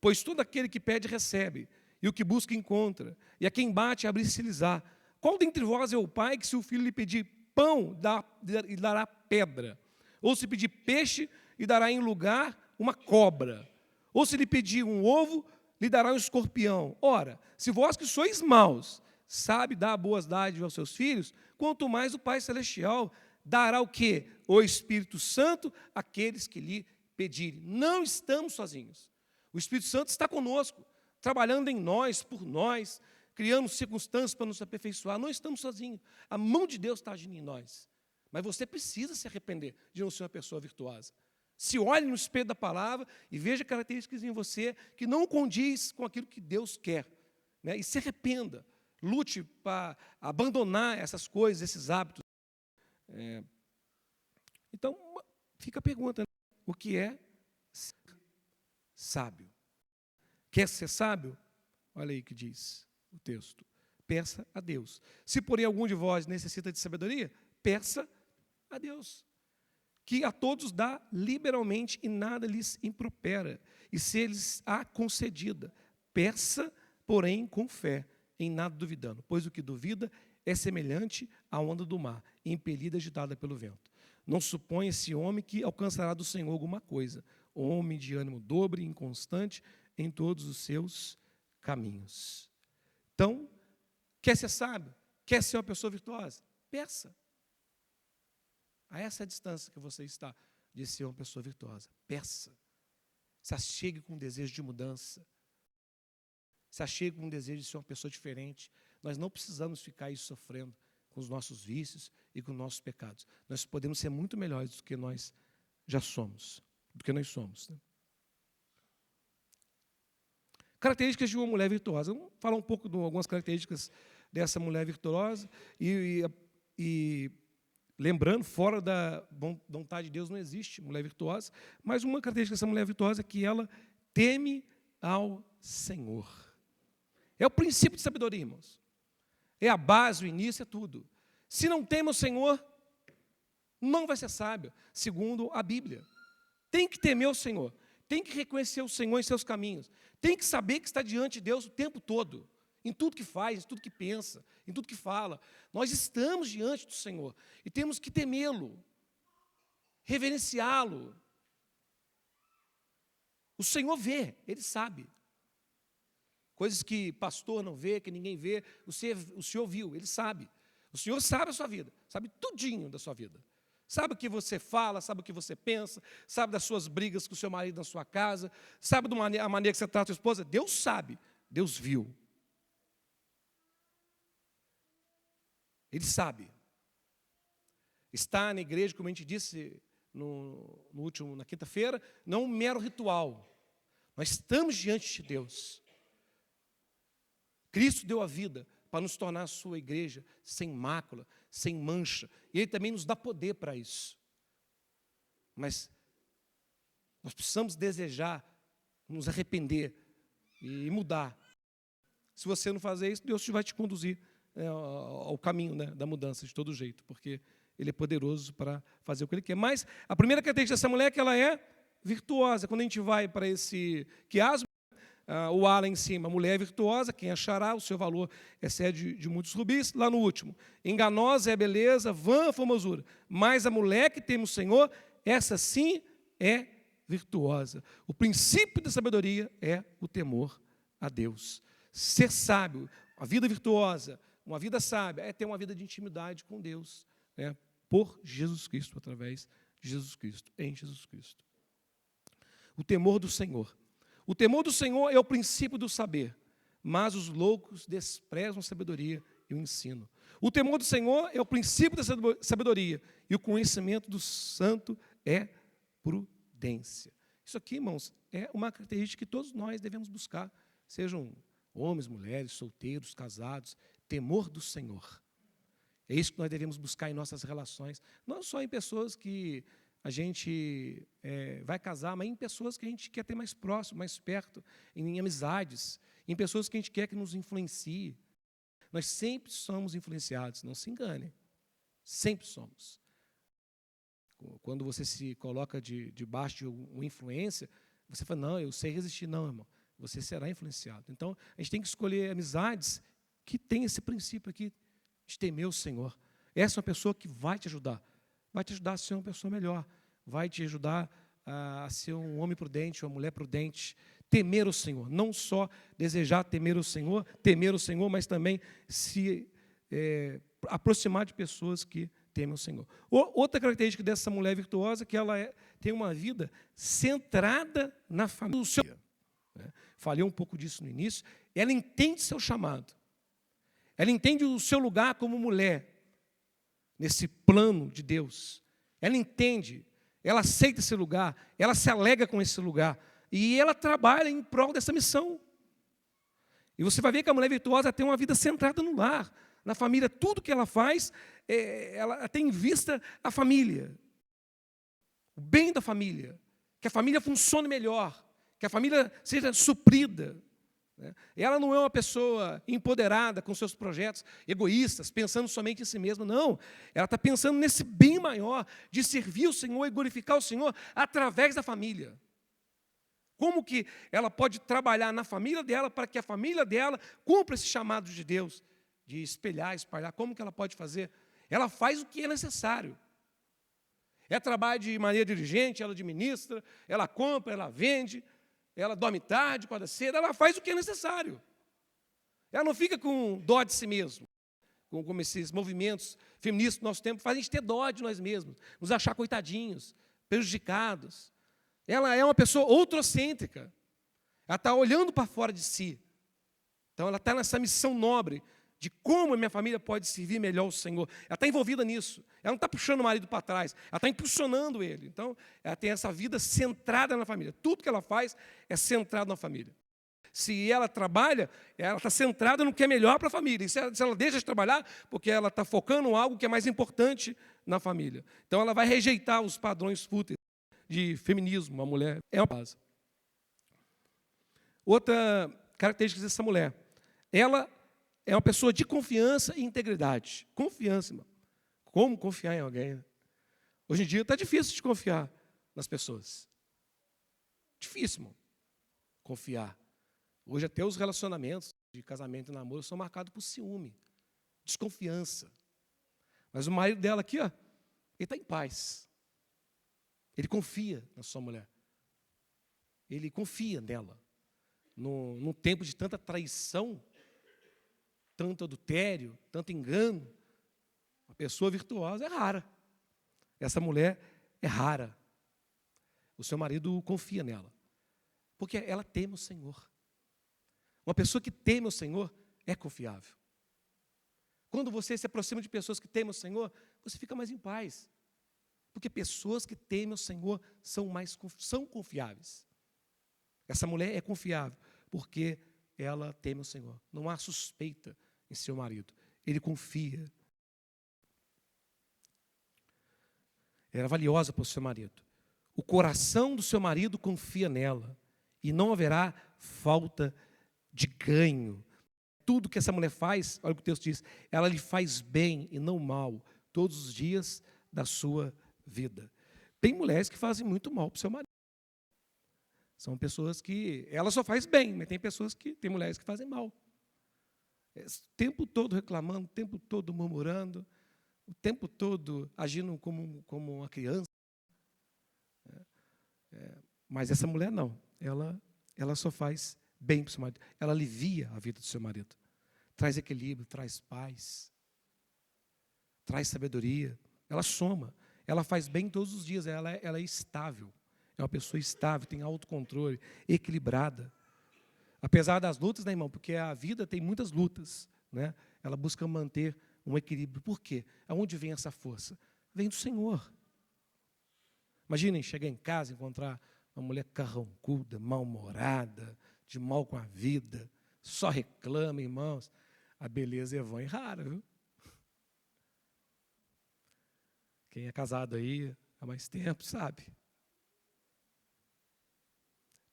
Pois todo aquele que pede, recebe, e o que busca, encontra, e a quem bate, abre-se-lhes-á. Qual dentre vós é o pai que, se o filho lhe pedir pão, lhe dará pedra? Ou se pedir peixe, lhe dará em lugar uma cobra? Ou se lhe pedir um ovo, lhe dará um escorpião? Ora, se vós que sois maus, sabe dar boas dádivas aos seus filhos, quanto mais o Pai Celestial dará o quê? O Espírito Santo àqueles que lhe pedirem. Não estamos sozinhos. O Espírito Santo está conosco, trabalhando em nós, por nós, criando circunstâncias para nos aperfeiçoar. Não estamos sozinhos. A mão de Deus está agindo em nós. Mas você precisa se arrepender de não ser uma pessoa virtuosa. Se olhe no espelho da palavra e veja características em você que não condiz com aquilo que Deus quer. Né? E se arrependa. Lute para abandonar essas coisas, esses hábitos. Então, fica a pergunta, né? O que é ser sábio? Quer ser sábio? Olha aí o que diz o texto. Peça a Deus. Se, porém, algum de vós necessita de sabedoria, peça a Deus, que a todos dá liberalmente e nada lhes impropera, e se lhes há concedida. Peça, porém, com fé, em nada duvidando, pois o que duvida é semelhante à onda do mar, impelida e agitada pelo vento. Não suponha esse homem que alcançará do Senhor alguma coisa. Homem de ânimo dobre e inconstante em todos os seus caminhos. Então, quer ser sábio? Quer ser uma pessoa virtuosa? Peça. A essa distância que você está de ser uma pessoa virtuosa. Peça. Se achegue com um desejo de mudança. Se achegue com um desejo de ser uma pessoa diferente. Nós não precisamos ficar aí sofrendo com os nossos vícios e com os nossos pecados. Nós podemos ser muito melhores do que nós já somos, do que nós somos. Né? Características de uma mulher virtuosa. Vamos falar um pouco de algumas características dessa mulher virtuosa e lembrando, fora da vontade de Deus não existe mulher virtuosa, mas uma característica dessa mulher virtuosa é que ela teme ao Senhor. É o princípio de sabedoria, irmãos. É a base, o início, é tudo. Se não teme ao Senhor, não vai ser sábio, segundo a Bíblia. Tem que temer o Senhor, tem que reconhecer o Senhor em seus caminhos, tem que saber que está diante de Deus o tempo todo, em tudo que faz, em tudo que pensa, em tudo que fala. Nós estamos diante do Senhor e temos que temê-lo, reverenciá-lo. O Senhor vê, Ele sabe. Coisas que pastor não vê, que ninguém vê, o Senhor viu, Ele sabe. O Senhor sabe a sua vida, sabe tudinho da sua vida. Sabe o que você fala, sabe o que você pensa, sabe das suas brigas com o seu marido na sua casa, sabe a maneira que você trata a sua esposa. Deus sabe, Deus viu. Ele sabe. Estar na igreja, como a gente disse na quinta-feira, não é um mero ritual. Nós estamos diante de Deus. Cristo deu a vida para nos tornar a sua igreja sem mácula, sem mancha. E Ele também nos dá poder para isso. Mas nós precisamos desejar, nos arrepender e mudar. Se você não fazer isso, Deus vai te conduzir ao caminho, né, da mudança de todo jeito, porque Ele é poderoso para fazer o que Ele quer. Mas a primeira característica dessa mulher é que ela é virtuosa. Quando a gente vai para esse quiasmo, o A lá em cima, mulher virtuosa, quem achará, o seu valor excede de muitos rubis. Lá no último, enganosa é a beleza, vã a formosura, mas a mulher que teme o Senhor, essa sim é virtuosa. O princípio da sabedoria é o temor a Deus. Ser sábio, a vida virtuosa, uma vida sábia, é ter uma vida de intimidade com Deus, né, por Jesus Cristo, através de Jesus Cristo, em Jesus Cristo. O temor do Senhor. O temor do Senhor é o princípio do saber, mas os loucos desprezam a sabedoria e o ensino. O temor do Senhor é o princípio da sabedoria, e o conhecimento do santo é prudência. Isso aqui, irmãos, é uma característica que todos nós devemos buscar, sejam homens, mulheres, solteiros, casados, temor do Senhor. É isso que nós devemos buscar em nossas relações, não só em pessoas que a gente vai casar, mas em pessoas que a gente quer ter mais próximo, mais perto, em amizades, em pessoas que a gente quer que nos influencie. Nós sempre somos influenciados, não se engane. Sempre somos. Quando você se coloca debaixo de uma influência, você fala, não, eu sei resistir. Não, irmão, você será influenciado. Então, a gente tem que escolher amizades que têm esse princípio aqui, de temer o Senhor. Essa é uma pessoa que vai te ajudar a ser uma pessoa melhor, vai te ajudar a ser um homem prudente, uma mulher prudente, temer o Senhor, não só desejar temer o Senhor, mas também se aproximar de pessoas que temem o Senhor. Outra característica dessa mulher virtuosa é que ela tem uma vida centrada na família. falei um pouco disso no início, ela entende seu chamado. Ela entende o seu lugar como mulher, nesse plano de Deus. Ela entende, ela aceita esse lugar, ela se alega com esse lugar, e ela trabalha em prol dessa missão. E você vai ver que a mulher virtuosa tem uma vida centrada no lar, na família. Tudo que ela faz, ela tem em vista a família, o bem da família, que a família funcione melhor, que a família seja suprida. Ela não é uma pessoa empoderada com seus projetos egoístas, pensando somente em si mesma, não. Ela está pensando nesse bem maior de servir o Senhor e glorificar o Senhor através da família. Como que ela pode trabalhar na família dela para que a família dela cumpra esse chamado de Deus, de espelhar, espalhar? Como que ela pode fazer? Ela faz o que é necessário. Ela trabalha de maneira diligente, ela administra, ela compra, ela vende, ela dorme tarde, acorda cedo, ela faz o que é necessário. Ela não fica com dó de si mesma, como esses movimentos feministas do nosso tempo fazem a gente ter dó de nós mesmos, nos achar coitadinhos, prejudicados. Ela é uma pessoa outrocêntrica. Ela está olhando para fora de si. Então, ela está nessa missão nobre de como a minha família pode servir melhor o Senhor. Ela está envolvida nisso. Ela não está puxando o marido para trás. Ela está impulsionando ele. Então, ela tem essa vida centrada na família. Tudo que ela faz é centrado na família. Se ela trabalha, ela está centrada no que é melhor para a família. E se ela deixa de trabalhar, porque ela está focando em algo que é mais importante na família. Então, ela vai rejeitar os padrões fúteis de feminismo. A mulher é uma base. Outra característica dessa mulher, ela é uma pessoa de confiança e integridade. Confiança, irmão. Como confiar em alguém? Né? Hoje em dia está difícil de confiar nas pessoas. Difícil, irmão, confiar. Hoje até os relacionamentos de casamento e namoro são marcados por ciúme, desconfiança. Mas o marido dela aqui, ó, ele está em paz. Ele confia na sua mulher. Ele confia nela. Num tempo de tanta traição, tanto adultério, tanto engano, uma pessoa virtuosa é rara. Essa mulher é rara. O seu marido confia nela, porque ela teme o Senhor. Uma pessoa que teme o Senhor é confiável. Quando você se aproxima de pessoas que temem o Senhor, você fica mais em paz. Porque pessoas que temem o Senhor são confiáveis. Essa mulher é confiável, porque ela teme o Senhor. Não há suspeita em seu marido. Ele confia. Ela é valiosa para o seu marido. O coração do seu marido confia nela. E não haverá falta de ganho. Tudo que essa mulher faz, olha o que o texto diz, ela lhe faz bem e não mal, todos os dias da sua vida. Tem mulheres que fazem muito mal para o seu marido. São pessoas que, ela só faz bem, mas tem mulheres que fazem mal. O tempo todo reclamando, o tempo todo murmurando, o tempo todo agindo como uma criança. Mas essa mulher não, ela só faz bem para o seu marido. Ela alivia a vida do seu marido. Traz equilíbrio, traz paz, traz sabedoria. Ela soma, ela faz bem todos os dias, ela é estável. É uma pessoa estável, tem autocontrole, equilibrada. Apesar das lutas, né, irmão? Porque a vida tem muitas lutas, né? Ela busca manter um equilíbrio. Por quê? Aonde vem essa força? Vem do Senhor. Imaginem chegar em casa e encontrar uma mulher carrancuda, mal-humorada, de mal com a vida, só reclama, irmãos. A beleza é vã e rara, viu? Quem é casado aí há mais tempo sabe.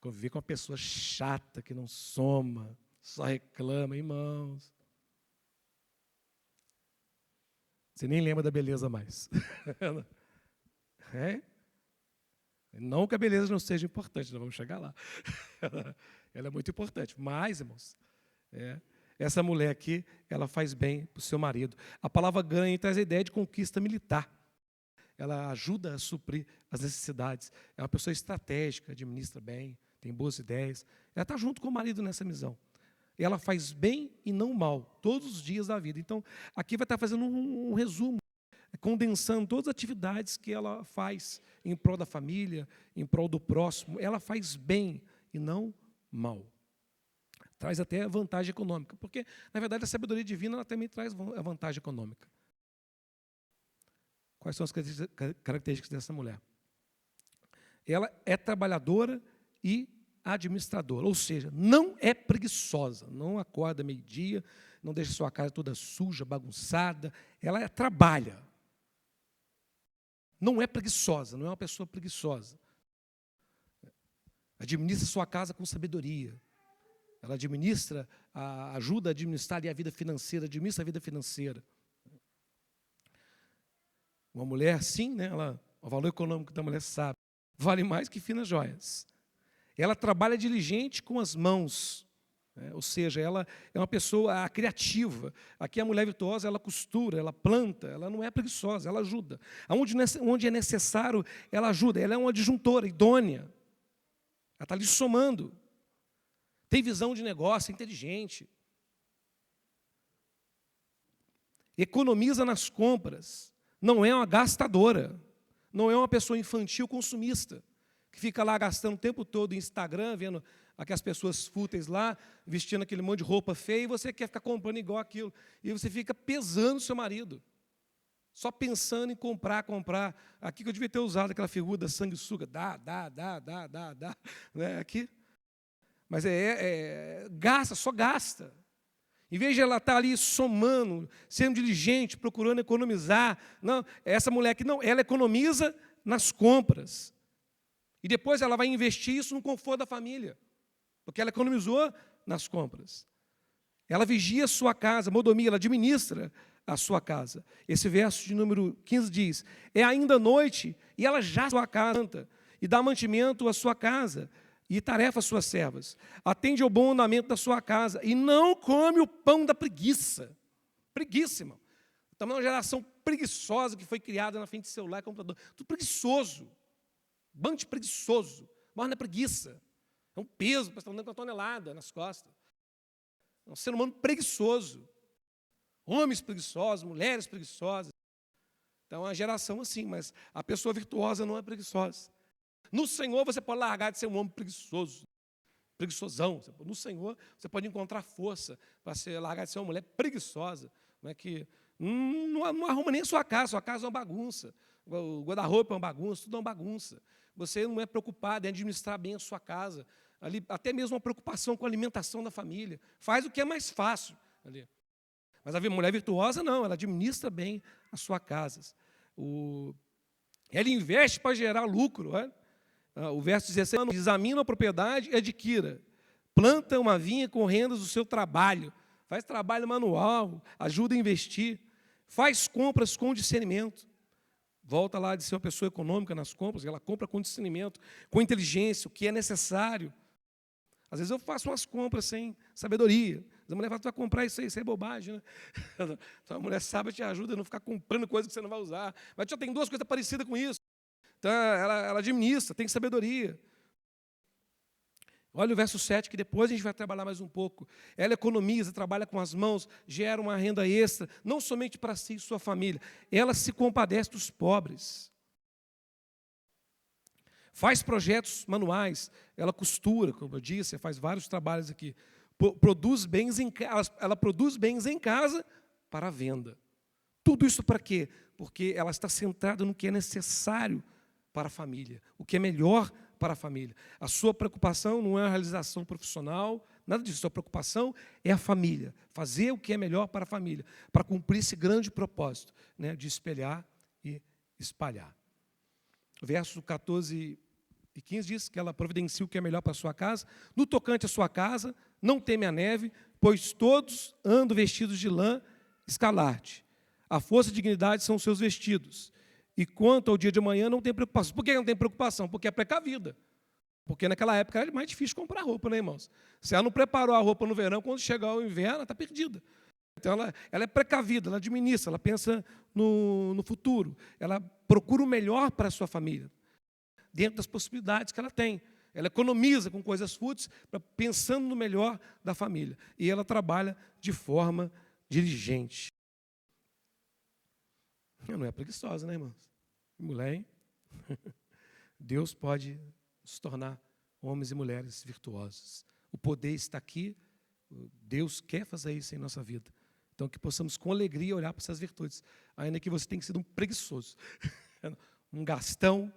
Conviver com uma pessoa chata, que não soma, só reclama, irmãos. Você nem lembra da beleza mais. É? Não que a beleza não seja importante, nós vamos chegar lá. Ela é muito importante. Mas, irmãos, essa mulher aqui, ela faz bem para o seu marido. A palavra ganha traz a ideia de conquista militar. Ela ajuda a suprir as necessidades. É uma pessoa estratégica, administra bem, tem boas ideias. Ela está junto com o marido nessa missão. E ela faz bem e não mal, todos os dias da vida. Então, aqui vai estar fazendo um resumo, condensando todas as atividades que ela faz em prol da família, em prol do próximo. Ela faz bem e não mal. traz até vantagem econômica, porque, na verdade, a sabedoria divina ela também traz a vantagem econômica. Quais são as características dessa mulher? Ela é trabalhadora e administradora, ou seja, não é preguiçosa, não acorda meio-dia, não deixa sua casa toda suja, bagunçada, ela trabalha. Não é preguiçosa, não é uma pessoa preguiçosa. Administra sua casa com sabedoria. Ela ajuda a administrar ali a vida financeira, administra a vida financeira. Uma mulher, sim, né, o valor econômico da mulher sabe, vale mais que finas joias. Ela trabalha diligente com as mãos, né, ou seja, ela é uma pessoa criativa. Aqui a mulher virtuosa, ela costura, ela planta, ela não é preguiçosa, ela ajuda. Onde é necessário, ela ajuda, ela é uma adjuntora, idônea. Ela está ali somando. Tem visão de negócio, é inteligente. Economiza nas compras. Não é uma gastadora. Não é uma pessoa infantil consumista, que fica lá gastando o tempo todo em Instagram, vendo aquelas pessoas fúteis lá, vestindo aquele monte de roupa feia, e você quer ficar comprando igual aquilo. E você fica pesando o seu marido. Só pensando em comprar. Aqui que eu devia ter usado aquela figura da sanguessuga. Dá. Né? Aqui. Mas gasta, só gasta. Em vez de ela estar ali somando, sendo diligente, procurando economizar. Não, essa mulher aqui não, ela economiza nas compras. E depois ela vai investir isso no conforto da família. Porque ela economizou nas compras. Ela vigia a sua casa, mordomia, ela administra a sua casa. Esse verso de número 15 diz, é ainda noite, e ela já sua casa, e dá mantimento à sua casa, e tarefa às suas servas. Atende ao bom andamento da sua casa, e não come o pão da preguiça. Preguiça, irmão. Também é uma geração preguiçosa que foi criada na frente de celular e computador. Tudo preguiçoso. Bando de preguiçoso. Mas não é preguiça. É um peso, parece que está andando com uma tonelada nas costas. É um ser humano preguiçoso. Homens preguiçosos, mulheres preguiçosas. Então é uma geração assim, mas a pessoa virtuosa não é preguiçosa. No Senhor você pode largar de ser um homem preguiçoso, preguiçosão. No Senhor você pode encontrar força para largar de ser uma mulher preguiçosa, né, que não arruma nem a sua casa é uma bagunça. O guarda-roupa é uma bagunça, tudo é uma bagunça. Você não é preocupado em administrar bem a sua casa. Ali, até mesmo uma preocupação com a alimentação da família. Faz o que é mais fácil ali. Mas a mulher virtuosa não, ela administra bem as suas casas. Ela investe para gerar lucro. O verso 16, examina a propriedade e adquira. Planta uma vinha com rendas do seu trabalho. Faz trabalho manual, ajuda a investir. Faz compras com discernimento. Volta lá de ser uma pessoa econômica nas compras, ela compra com discernimento, com inteligência, o que é necessário. Às vezes eu faço umas compras sem sabedoria. A mulher fala, tu vai comprar isso é bobagem, né? Então a mulher sábia te ajuda a não ficar comprando coisas que você não vai usar. Mas já tem duas coisas parecidas com isso. Então ela administra, tem sabedoria. Olha o verso 7, que depois a gente vai trabalhar mais um pouco. Ela economiza, trabalha com as mãos, gera uma renda extra, não somente para si e sua família. Ela se compadece dos pobres. Faz projetos manuais, ela costura, como eu disse, faz vários trabalhos aqui. Ela produz bens em casa para a venda. Tudo isso para quê? Porque ela está centrada no que é necessário para a família, o que é melhor para a família. A sua preocupação não é a realização profissional, nada disso. A sua preocupação é a família, fazer o que é melhor para a família, para cumprir esse grande propósito, né, de espelhar e espalhar. O verso 14 e 15 diz que ela providencia o que é melhor para a sua casa. No tocante à sua casa, não teme a neve, pois todos andam vestidos de lã escarlate. A força e a dignidade são os seus vestidos. E quanto ao dia de amanhã, não tem preocupação. Por que não tem preocupação? Porque é precavida. Porque naquela época era mais difícil comprar roupa, né, irmãos? Se ela não preparou a roupa no verão, quando chegar o inverno, ela está perdida. Então, ela é precavida, ela administra, ela pensa no futuro. Ela procura o melhor para a sua família, dentro das possibilidades que ela tem. Ela economiza com coisas fúteis, pensando no melhor da família. E ela trabalha de forma diligente. Não é preguiçosa, né, irmãos? Mulher, hein? Deus pode nos tornar homens e mulheres virtuosos. O poder está aqui Deus quer fazer isso em nossa vida. Então, que possamos com alegria olhar para essas virtudes, ainda que você tenha sido um preguiçoso, um gastão,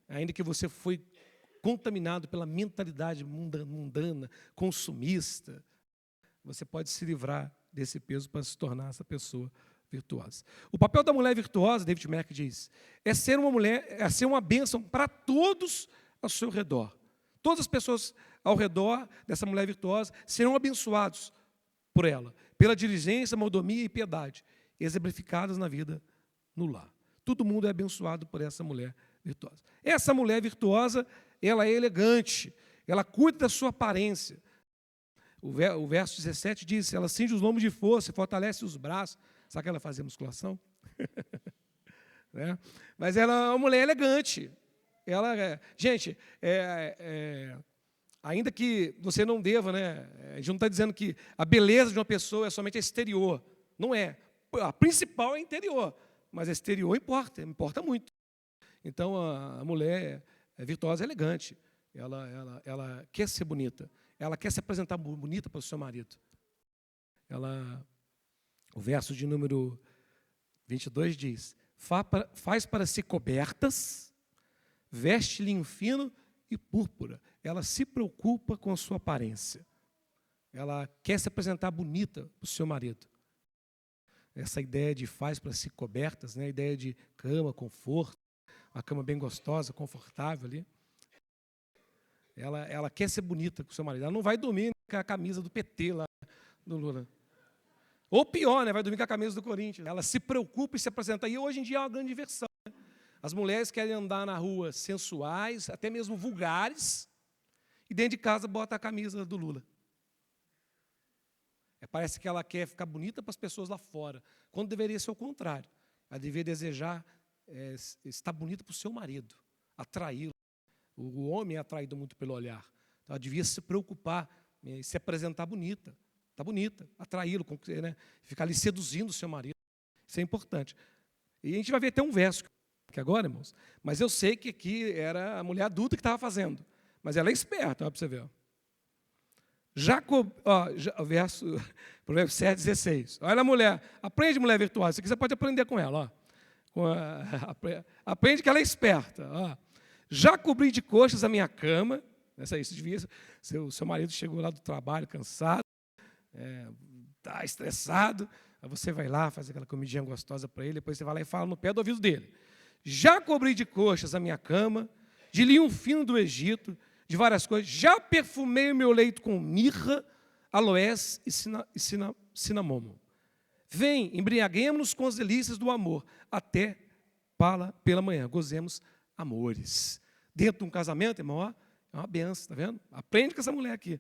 ainda que você foi contaminado pela mentalidade mundana, consumista, você pode se livrar desse peso para se tornar essa pessoa virtuosa. O papel da mulher virtuosa, David Merck diz, é ser uma mulher, é ser uma bênção para todos ao seu redor. Todas as pessoas ao redor dessa mulher virtuosa serão abençoados por ela, pela diligência, mordomia e piedade, exemplificadas na vida no lar. Todo mundo é abençoado por essa mulher virtuosa. Essa mulher virtuosa, ela é elegante, ela cuida da sua aparência. O verso 17 diz, ela cinge os lombos de força, fortalece os braços. Sabe que ela fazia musculação? Né? Mas ela é uma mulher elegante. Gente, ainda que você não deva, né? A gente não está dizendo que a beleza de uma pessoa é somente exterior. Não é. A principal é interior, mas a exterior importa muito. Então, a mulher virtuosa é elegante. Ela quer ser bonita. Ela quer se apresentar bonita para o seu marido. O verso de número 22 diz, faz para si cobertas, veste linho fino e púrpura. Ela se preocupa com a sua aparência. Ela quer se apresentar bonita para o seu marido. Essa ideia de faz para si cobertas, né? A ideia de cama, conforto, uma cama bem gostosa, confortável ali. Ela quer ser bonita com o seu marido. Ela não vai dormir com a camisa do PT lá do Lula. Ou pior, né? Vai dormir com a camisa do Corinthians. Ela se preocupa em se apresentar. E hoje em dia é uma grande diversão. Né? As mulheres querem andar na rua sensuais, até mesmo vulgares, e dentro de casa bota a camisa do Lula. Parece que ela quer ficar bonita para as pessoas lá fora, quando deveria ser o contrário. Ela deveria desejar estar bonita para o seu marido, atraí-lo. O homem é atraído muito pelo olhar. Então, ela devia se preocupar em se apresentar bonita. Está bonita, atraí-lo, né? Ficar ali seduzindo o seu marido. Isso é importante. E a gente vai ver até um verso que agora, irmãos, mas eu sei que aqui era a mulher adulta que estava fazendo. Mas ela é esperta, olha para você ver. Verso 7,16. Olha a mulher, aprende mulher virtuosa. Isso aqui você pode aprender com ela. Aprende que ela é esperta. Ó. Já cobri de coxas a minha cama. Seu marido chegou lá do trabalho cansado, está estressado. Aí você vai lá, faz aquela comidinha gostosa para ele, depois você vai lá e fala no pé do ouvido dele. Já cobri de coxas a minha cama, de linho fino do Egito, de várias coisas. Já perfumei o meu leito com mirra, aloés e cinamomo. Vem, embriaguemos-nos com as delícias do amor, até pela manhã. Gozemos amores. Dentro de um casamento, irmão, ó, é uma benção, está vendo? Aprende com essa mulher aqui.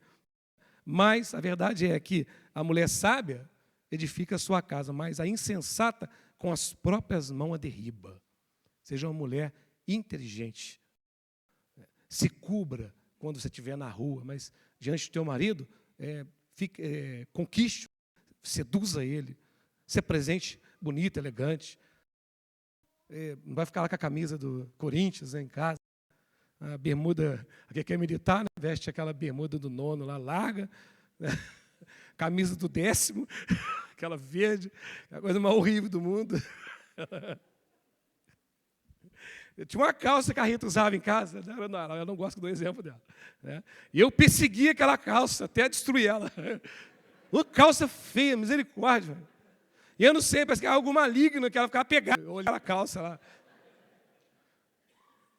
Mas a verdade é que a mulher sábia edifica a sua casa, mas a insensata com as próprias mãos a derriba. Seja uma mulher inteligente. Se cubra quando você estiver na rua, mas diante do teu marido, conquiste, seduza ele, se apresente bonita, elegante. Não vai ficar lá com a camisa do Corinthians, né, em casa. A bermuda, aqui que é militar, né, veste aquela bermuda do 9º lá, larga, né, camisa do 10º, aquela verde, a coisa mais horrível do mundo. Eu tinha uma calça que a Rita usava em casa, eu não gosto do exemplo dela. Né? E eu persegui aquela calça até destruir ela. Uma calça feia, misericórdia. Velho. E eu não sei, parece que era algo maligno que ela ficava pegada. Eu olhava a calça lá.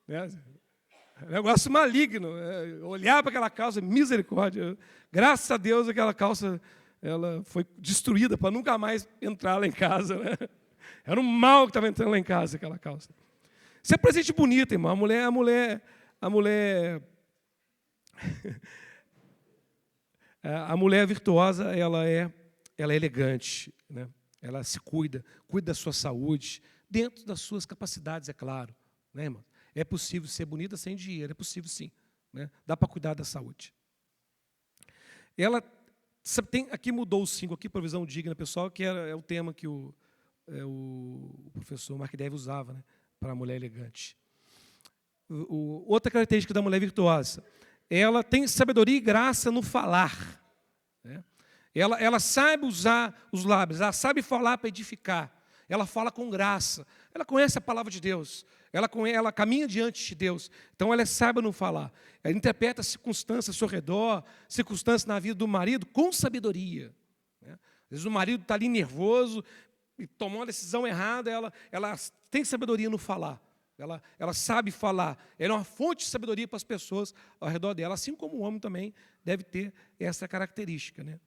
Né? Negócio maligno. Eu olhava para aquela calça, misericórdia. Graças a Deus aquela calça ela foi destruída para nunca mais entrar lá em casa. Né? Era um mal que estava entrando lá em casa, aquela calça. Você é presente bonito, irmão. A mulher virtuosa, ela é elegante, né? Ela se cuida da sua saúde, dentro das suas capacidades, é claro. Né, irmão? É possível ser bonita sem dinheiro, é possível sim. Né? Dá para cuidar da saúde. Ela aqui mudou o 5, aqui, provisão digna, pessoal, que é o tema que o professor Mark Dev usava, né? Para a mulher elegante. Outra característica da mulher virtuosa, ela tem sabedoria e graça no falar. né? Ela sabe usar os lábios, ela sabe falar para edificar, ela fala com graça, ela conhece a palavra de Deus, ela caminha diante de Deus, então ela é sábia no falar, ela interpreta as circunstâncias ao seu redor, circunstâncias na vida do marido com sabedoria, né? Às vezes o marido está ali nervoso e tomou uma decisão errada, ela tem sabedoria no falar, ela sabe falar, ela é uma fonte de sabedoria para as pessoas ao redor dela, assim como o homem também deve ter essa característica, né?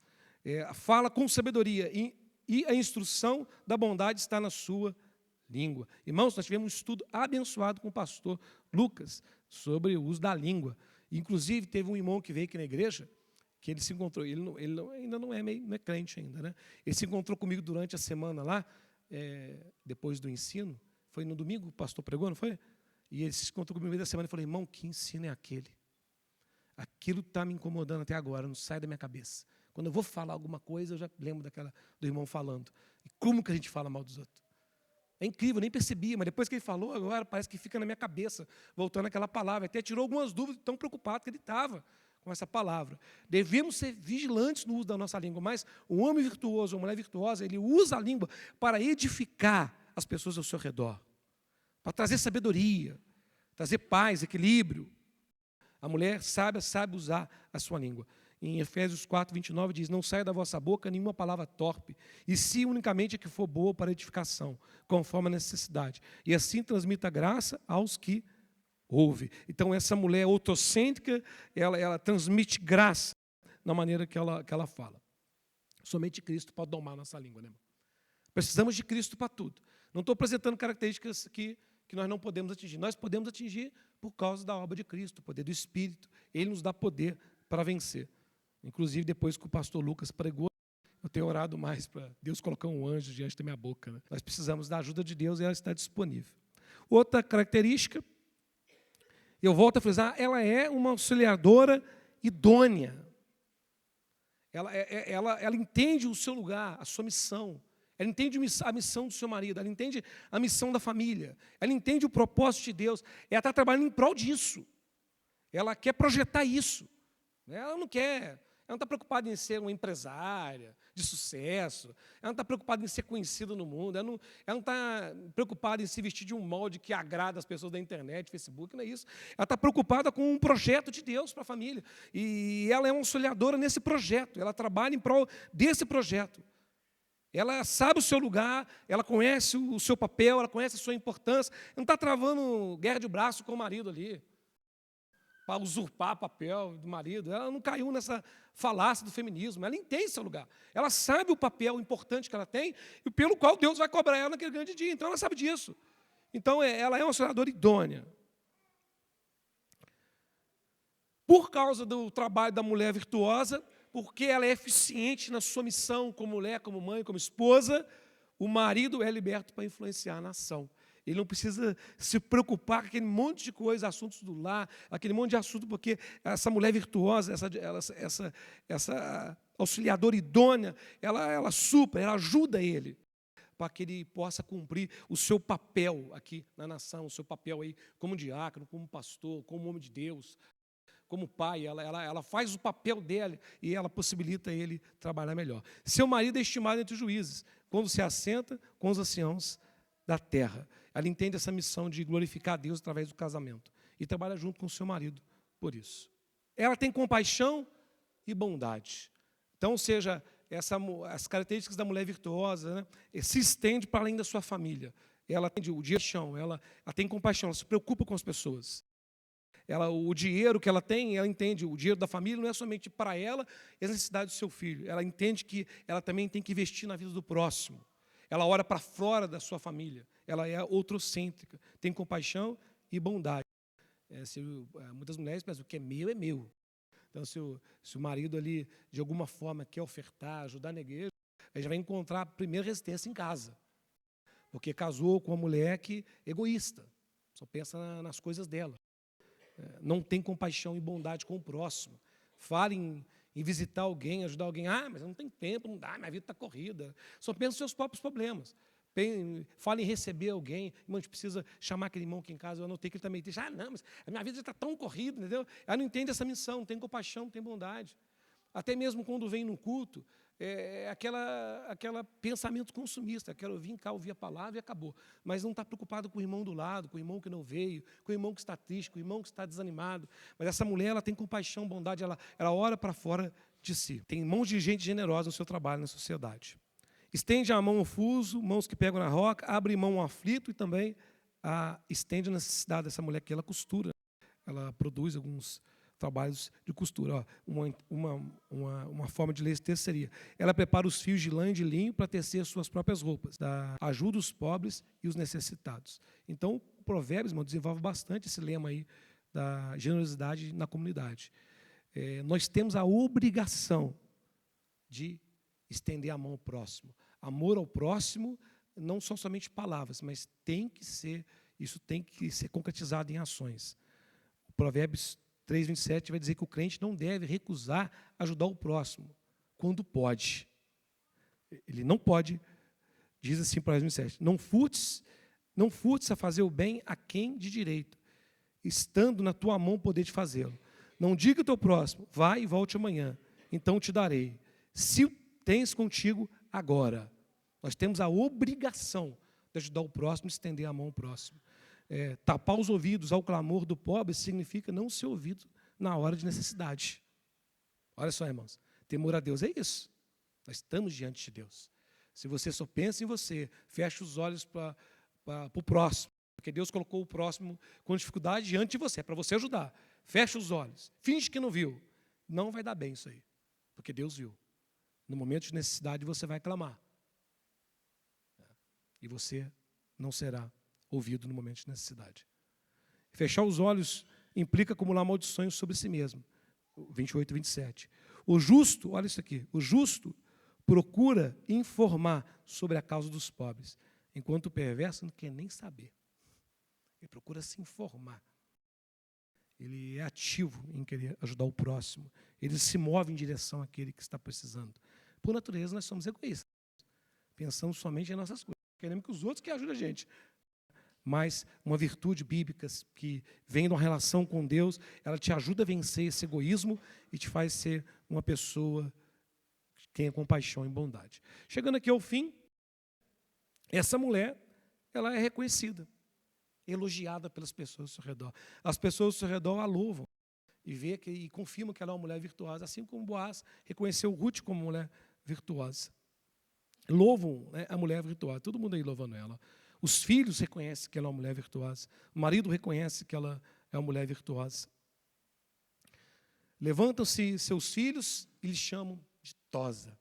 Fala com sabedoria e a instrução da bondade está na sua língua. Irmãos, nós tivemos um estudo abençoado com o pastor Lucas sobre o uso da língua. Inclusive, teve um irmão que veio aqui na igreja, que ele se encontrou, ainda não é crente ainda, né? Ele se encontrou comigo durante a semana lá, depois do ensino, foi no domingo, o pastor pregou, não foi? E ele se encontrou comigo no meio da semana e falou, irmão, que ensino é aquele? Aquilo está me incomodando até agora, não sai da minha cabeça. Quando eu vou falar alguma coisa, eu já lembro do irmão falando. E como que a gente fala mal dos outros? É incrível, eu nem percebi, mas depois que ele falou, agora parece que fica na minha cabeça, voltando àquela palavra. Até tirou algumas dúvidas, tão preocupado que ele estava com essa palavra. Devemos ser vigilantes no uso da nossa língua, mas um homem virtuoso, uma mulher virtuosa, ele usa a língua para edificar as pessoas ao seu redor, para trazer sabedoria, trazer paz, equilíbrio. A mulher sábia sabe usar a sua língua. Em Efésios 4, 29 diz, não saia da vossa boca nenhuma palavra torpe, e se unicamente a que for boa para edificação, conforme a necessidade. E assim transmita graça aos que ouvem. Então, essa mulher autocêntrica, ela transmite graça na maneira que ela fala. Somente Cristo pode domar a nossa língua, né, irmão? Precisamos de Cristo para tudo. Não estou apresentando características que nós não podemos atingir. Nós podemos atingir por causa da obra de Cristo, o poder do Espírito. Ele nos dá poder para vencer. Inclusive, depois que o pastor Lucas pregou, eu tenho orado mais para Deus colocar um anjo diante da minha boca, né? Nós precisamos da ajuda de Deus e ela está disponível. Outra característica, eu volto a frisar, ela é uma auxiliadora idônea. Ela entende o seu lugar, a sua missão. Ela entende a missão do seu marido, ela entende a missão da família, ela entende o propósito de Deus. Ela está trabalhando em prol disso. Ela quer projetar isso. Ela não está preocupada em ser uma empresária de sucesso, ela não está preocupada em ser conhecida no mundo, ela não está preocupada em se vestir de um molde que agrada as pessoas da internet, Facebook, não é isso. Ela está preocupada com um projeto de Deus para a família. E ela é uma auxiliadora nesse projeto, ela trabalha em prol desse projeto. Ela sabe o seu lugar, ela conhece o seu papel, ela conhece a sua importância, não está travando guerra de braço com o marido ali, para usurpar o papel do marido. Ela não caiu nessa falácia do feminismo, ela entende seu lugar. Ela sabe o papel importante que ela tem e pelo qual Deus vai cobrar ela naquele grande dia. Então, ela sabe disso. Então, ela é uma auxiliadora idônea. Por causa do trabalho da mulher virtuosa, porque ela é eficiente na sua missão como mulher, como mãe, como esposa, o marido é liberto para influenciar a nação. Ele não precisa se preocupar com aquele monte de coisa, assuntos do lar, aquele monte de assunto, porque essa mulher virtuosa, essa auxiliadora idônea, ela supra, ela ajuda ele, para que ele possa cumprir o seu papel aqui na nação, o seu papel aí como diácono, como pastor, como homem de Deus, como pai. Ela faz o papel dele e ela possibilita ele trabalhar melhor. Seu marido é estimado entre os juízes, quando se assenta com os anciãos da terra. Ela entende essa missão de glorificar a Deus através do casamento e trabalha junto com o seu marido por isso. Ela tem compaixão e bondade. Então, ou seja, as características da mulher virtuosa, né, se estende para além da sua família. Ela tem o dinheiro, ela tem compaixão, ela se preocupa com as pessoas. O dinheiro que ela tem, ela entende, o dinheiro da família não é somente para ela e as necessidades do seu filho. Ela entende que ela também tem que investir na vida do próximo. Ela olha para fora da sua família. Ela é outrocêntrica, tem compaixão e bondade. Muitas mulheres pensam, o que é meu é meu. Então, se o marido ali, de alguma forma, quer ofertar, ajudar na igreja, ele já vai encontrar a primeira resistência em casa. Porque casou com uma mulher que é egoísta, só pensa nas coisas dela. Não tem compaixão e bondade com o próximo. Fala em visitar alguém, ajudar alguém. Mas eu não tenho tempo, não dá, minha vida está corrida. Só pensa nos seus próprios problemas. Fala em receber alguém. Irmão, a gente precisa chamar aquele irmão aqui em casa. Eu anotei que ele também diz, não, mas a minha vida já está tão corrida, entendeu? Ela não entende essa missão, não tem compaixão, não tem bondade. Até mesmo quando vem no culto, aquela pensamento consumista, quero vir cá, ouvir a palavra e acabou. Mas não está preocupado com o irmão do lado, com o irmão que não veio, com o irmão que está triste, com o irmão que está desanimado. Mas essa mulher, ela tem compaixão, bondade, ela ora para fora de si. Tem mãos de gente generosa no seu trabalho, na sociedade. Estende a mão ao fuso, mãos que pegam na roca, abre mão ao aflito e também estende a necessidade dessa mulher que ela costura. Ela produz alguns trabalhos de costura. Uma forma de ler esse texto seria: ela prepara os fios de lã e de linho para tecer suas próprias roupas, ajuda os pobres e os necessitados. Então, o Provérbios, irmão, desenvolve bastante esse lema aí da generosidade na comunidade. Nós temos a obrigação de estender a mão ao próximo. Amor ao próximo, não são somente palavras, mas isso tem que ser concretizado em ações. O Provérbios 3:27 vai dizer que o crente não deve recusar ajudar o próximo, quando pode. Ele não pode, diz assim o Provérbios 27, não furtes a fazer o bem a quem de direito, estando na tua mão o poder de fazê-lo. Não diga ao teu próximo, vai e volte amanhã, então te darei. Se tens contigo agora. Nós temos a obrigação de ajudar o próximo, estender a mão ao próximo. Tapar os ouvidos ao clamor do pobre significa não ser ouvido na hora de necessidade. Olha só, irmãos, temor a Deus é isso. Nós estamos diante de Deus. Se você só pensa em você, fecha os olhos para o próximo, porque Deus colocou o próximo com dificuldade diante de você, para você ajudar. Fecha os olhos, finge que não viu. Não vai dar bem isso aí, porque Deus viu. No momento de necessidade você vai clamar. E você não será ouvido no momento de necessidade. Fechar os olhos implica acumular maldições sobre si mesmo. 28 e 27. O justo, olha isso aqui, o justo procura informar sobre a causa dos pobres, enquanto o perverso não quer nem saber. Ele procura se informar. Ele é ativo em querer ajudar o próximo. Ele se move em direção àquele que está precisando. Por natureza, nós somos egoístas. Pensamos somente em nossas coisas. Queremos que os outros que ajudem a gente. Mas uma virtude bíblica que vem de uma relação com Deus, ela te ajuda a vencer esse egoísmo e te faz ser uma pessoa que tenha compaixão e bondade. Chegando aqui ao fim, essa mulher, ela é reconhecida, elogiada pelas pessoas ao seu redor. As pessoas ao seu redor a louvam e confirmam que ela é uma mulher virtuosa, assim como Boaz reconheceu Ruth como mulher virtuosa. Louvam, né, a mulher virtuosa, todo mundo aí louvando ela. Os filhos reconhecem que ela é uma mulher virtuosa. O marido reconhece que ela é uma mulher virtuosa. Levantam-se seus filhos e lhe chamam de ditosa.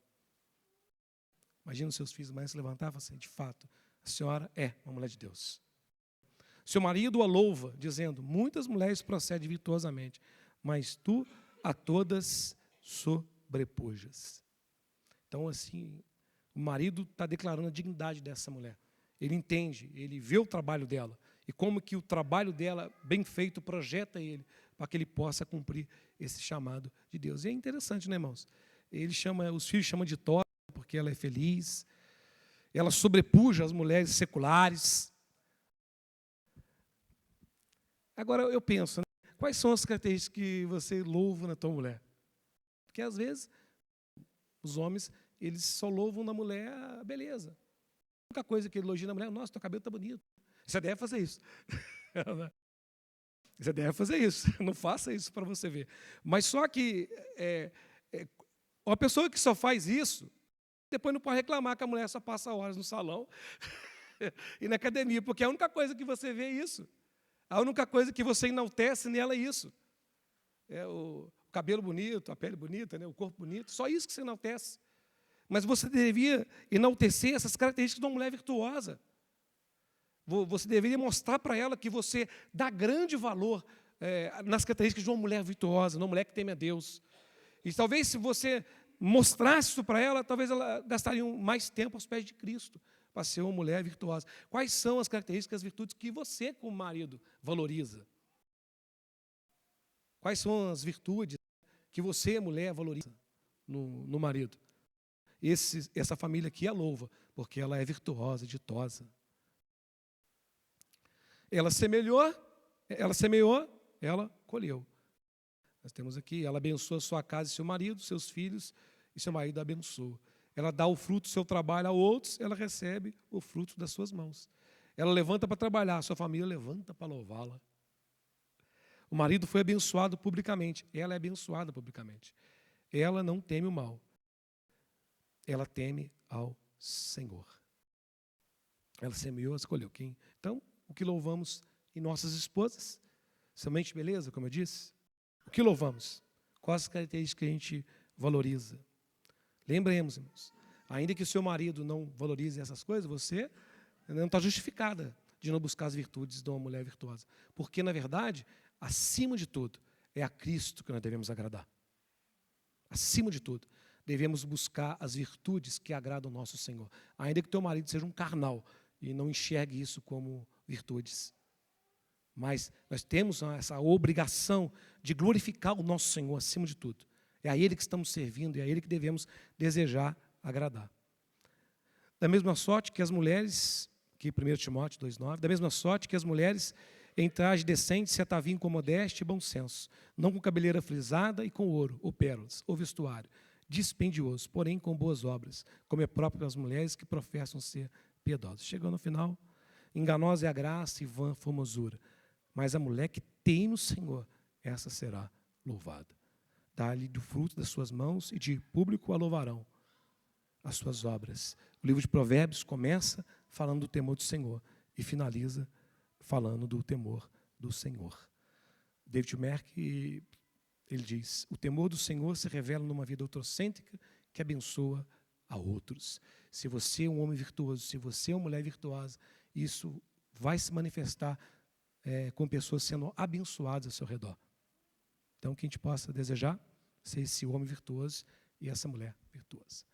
Imagina os seus filhos mais se levantar e falar assim: de fato, a senhora é uma mulher de Deus. Seu marido a louva, dizendo: muitas mulheres procedem virtuosamente, mas tu a todas sobrepujas. Então, assim, o marido está declarando a dignidade dessa mulher. Ele entende, ele vê o trabalho dela. E como que o trabalho dela, bem feito, projeta ele para que ele possa cumprir esse chamado de Deus. E é interessante, né, irmãos? Os filhos chamam de ditosa porque ela é feliz. Ela sobrepuja as mulheres seculares. Agora eu penso, né, quais são as características que você louva na tua mulher? Porque às vezes os homens, eles só louvam na mulher a beleza. A única coisa que ele elogia na mulher: nossa, teu cabelo está bonito. Você deve fazer isso. Você deve fazer isso. Não faça isso para você ver. Mas só que uma pessoa que só faz isso, depois não pode reclamar que a mulher só passa horas no salão e na academia, porque a única coisa que você vê é isso. A única coisa que você enaltece nela é isso. É o cabelo bonito, a pele bonita, né, o corpo bonito, só isso que você enaltece. Mas você devia enaltecer essas características de uma mulher virtuosa. Você deveria mostrar para ela que você dá grande valor nas características de uma mulher virtuosa, de uma mulher que teme a Deus. E talvez, se você mostrasse isso para ela, talvez ela gastaria mais tempo aos pés de Cristo para ser uma mulher virtuosa. Quais são as características, as virtudes que você, como marido, valoriza? Quais são as virtudes que você, mulher, valoriza no marido? Essa família aqui a louva, porque ela é virtuosa, ditosa. Ela semeou, ela colheu. Nós temos aqui, ela abençoa sua casa e seu marido, seus filhos, e seu marido a abençoa. Ela dá o fruto do seu trabalho a outros, ela recebe o fruto das suas mãos. Ela levanta para trabalhar, sua família levanta para louvá-la. O marido foi abençoado publicamente, ela é abençoada publicamente. Ela não teme o mal, ela teme ao Senhor. Ela semeou, escolheu quem. Então, o que louvamos em nossas esposas? Somente beleza, como eu disse? O que louvamos? Quais as características que a gente valoriza? Lembremos, irmãos, ainda que o seu marido não valorize essas coisas, você não está justificada de não buscar as virtudes de uma mulher virtuosa. Porque, na verdade, acima de tudo, é a Cristo que nós devemos agradar. Acima de tudo, devemos buscar as virtudes que agradam ao nosso Senhor. Ainda que teu marido seja um carnal e não enxergue isso como virtudes. Mas nós temos essa obrigação de glorificar o nosso Senhor acima de tudo. É a Ele que estamos servindo, é a Ele que devemos desejar agradar. Da mesma sorte que as mulheres, que 1 Timóteo 2,9, da mesma sorte que as mulheres em traje decente se ataviam com modéstia e bom senso, não com cabeleira frisada e com ouro, ou pérolas, ou vestuário, dispendioso, porém com boas obras, como é próprio das mulheres que professam ser piedosas. Chegando no final, enganosa é a graça e vã formosura, mas a mulher que tem no Senhor, essa será louvada. Dá-lhe do fruto das suas mãos e de público a louvarão as suas obras. O livro de Provérbios começa falando do temor do Senhor e finaliza falando do temor do Senhor. David Merck, ele diz, o temor do Senhor se revela numa vida outrocêntrica que abençoa a outros. Se você é um homem virtuoso, se você é uma mulher virtuosa, isso vai se manifestar com pessoas sendo abençoadas ao seu redor. Então, que a gente possa desejar ser esse homem virtuoso e essa mulher virtuosa.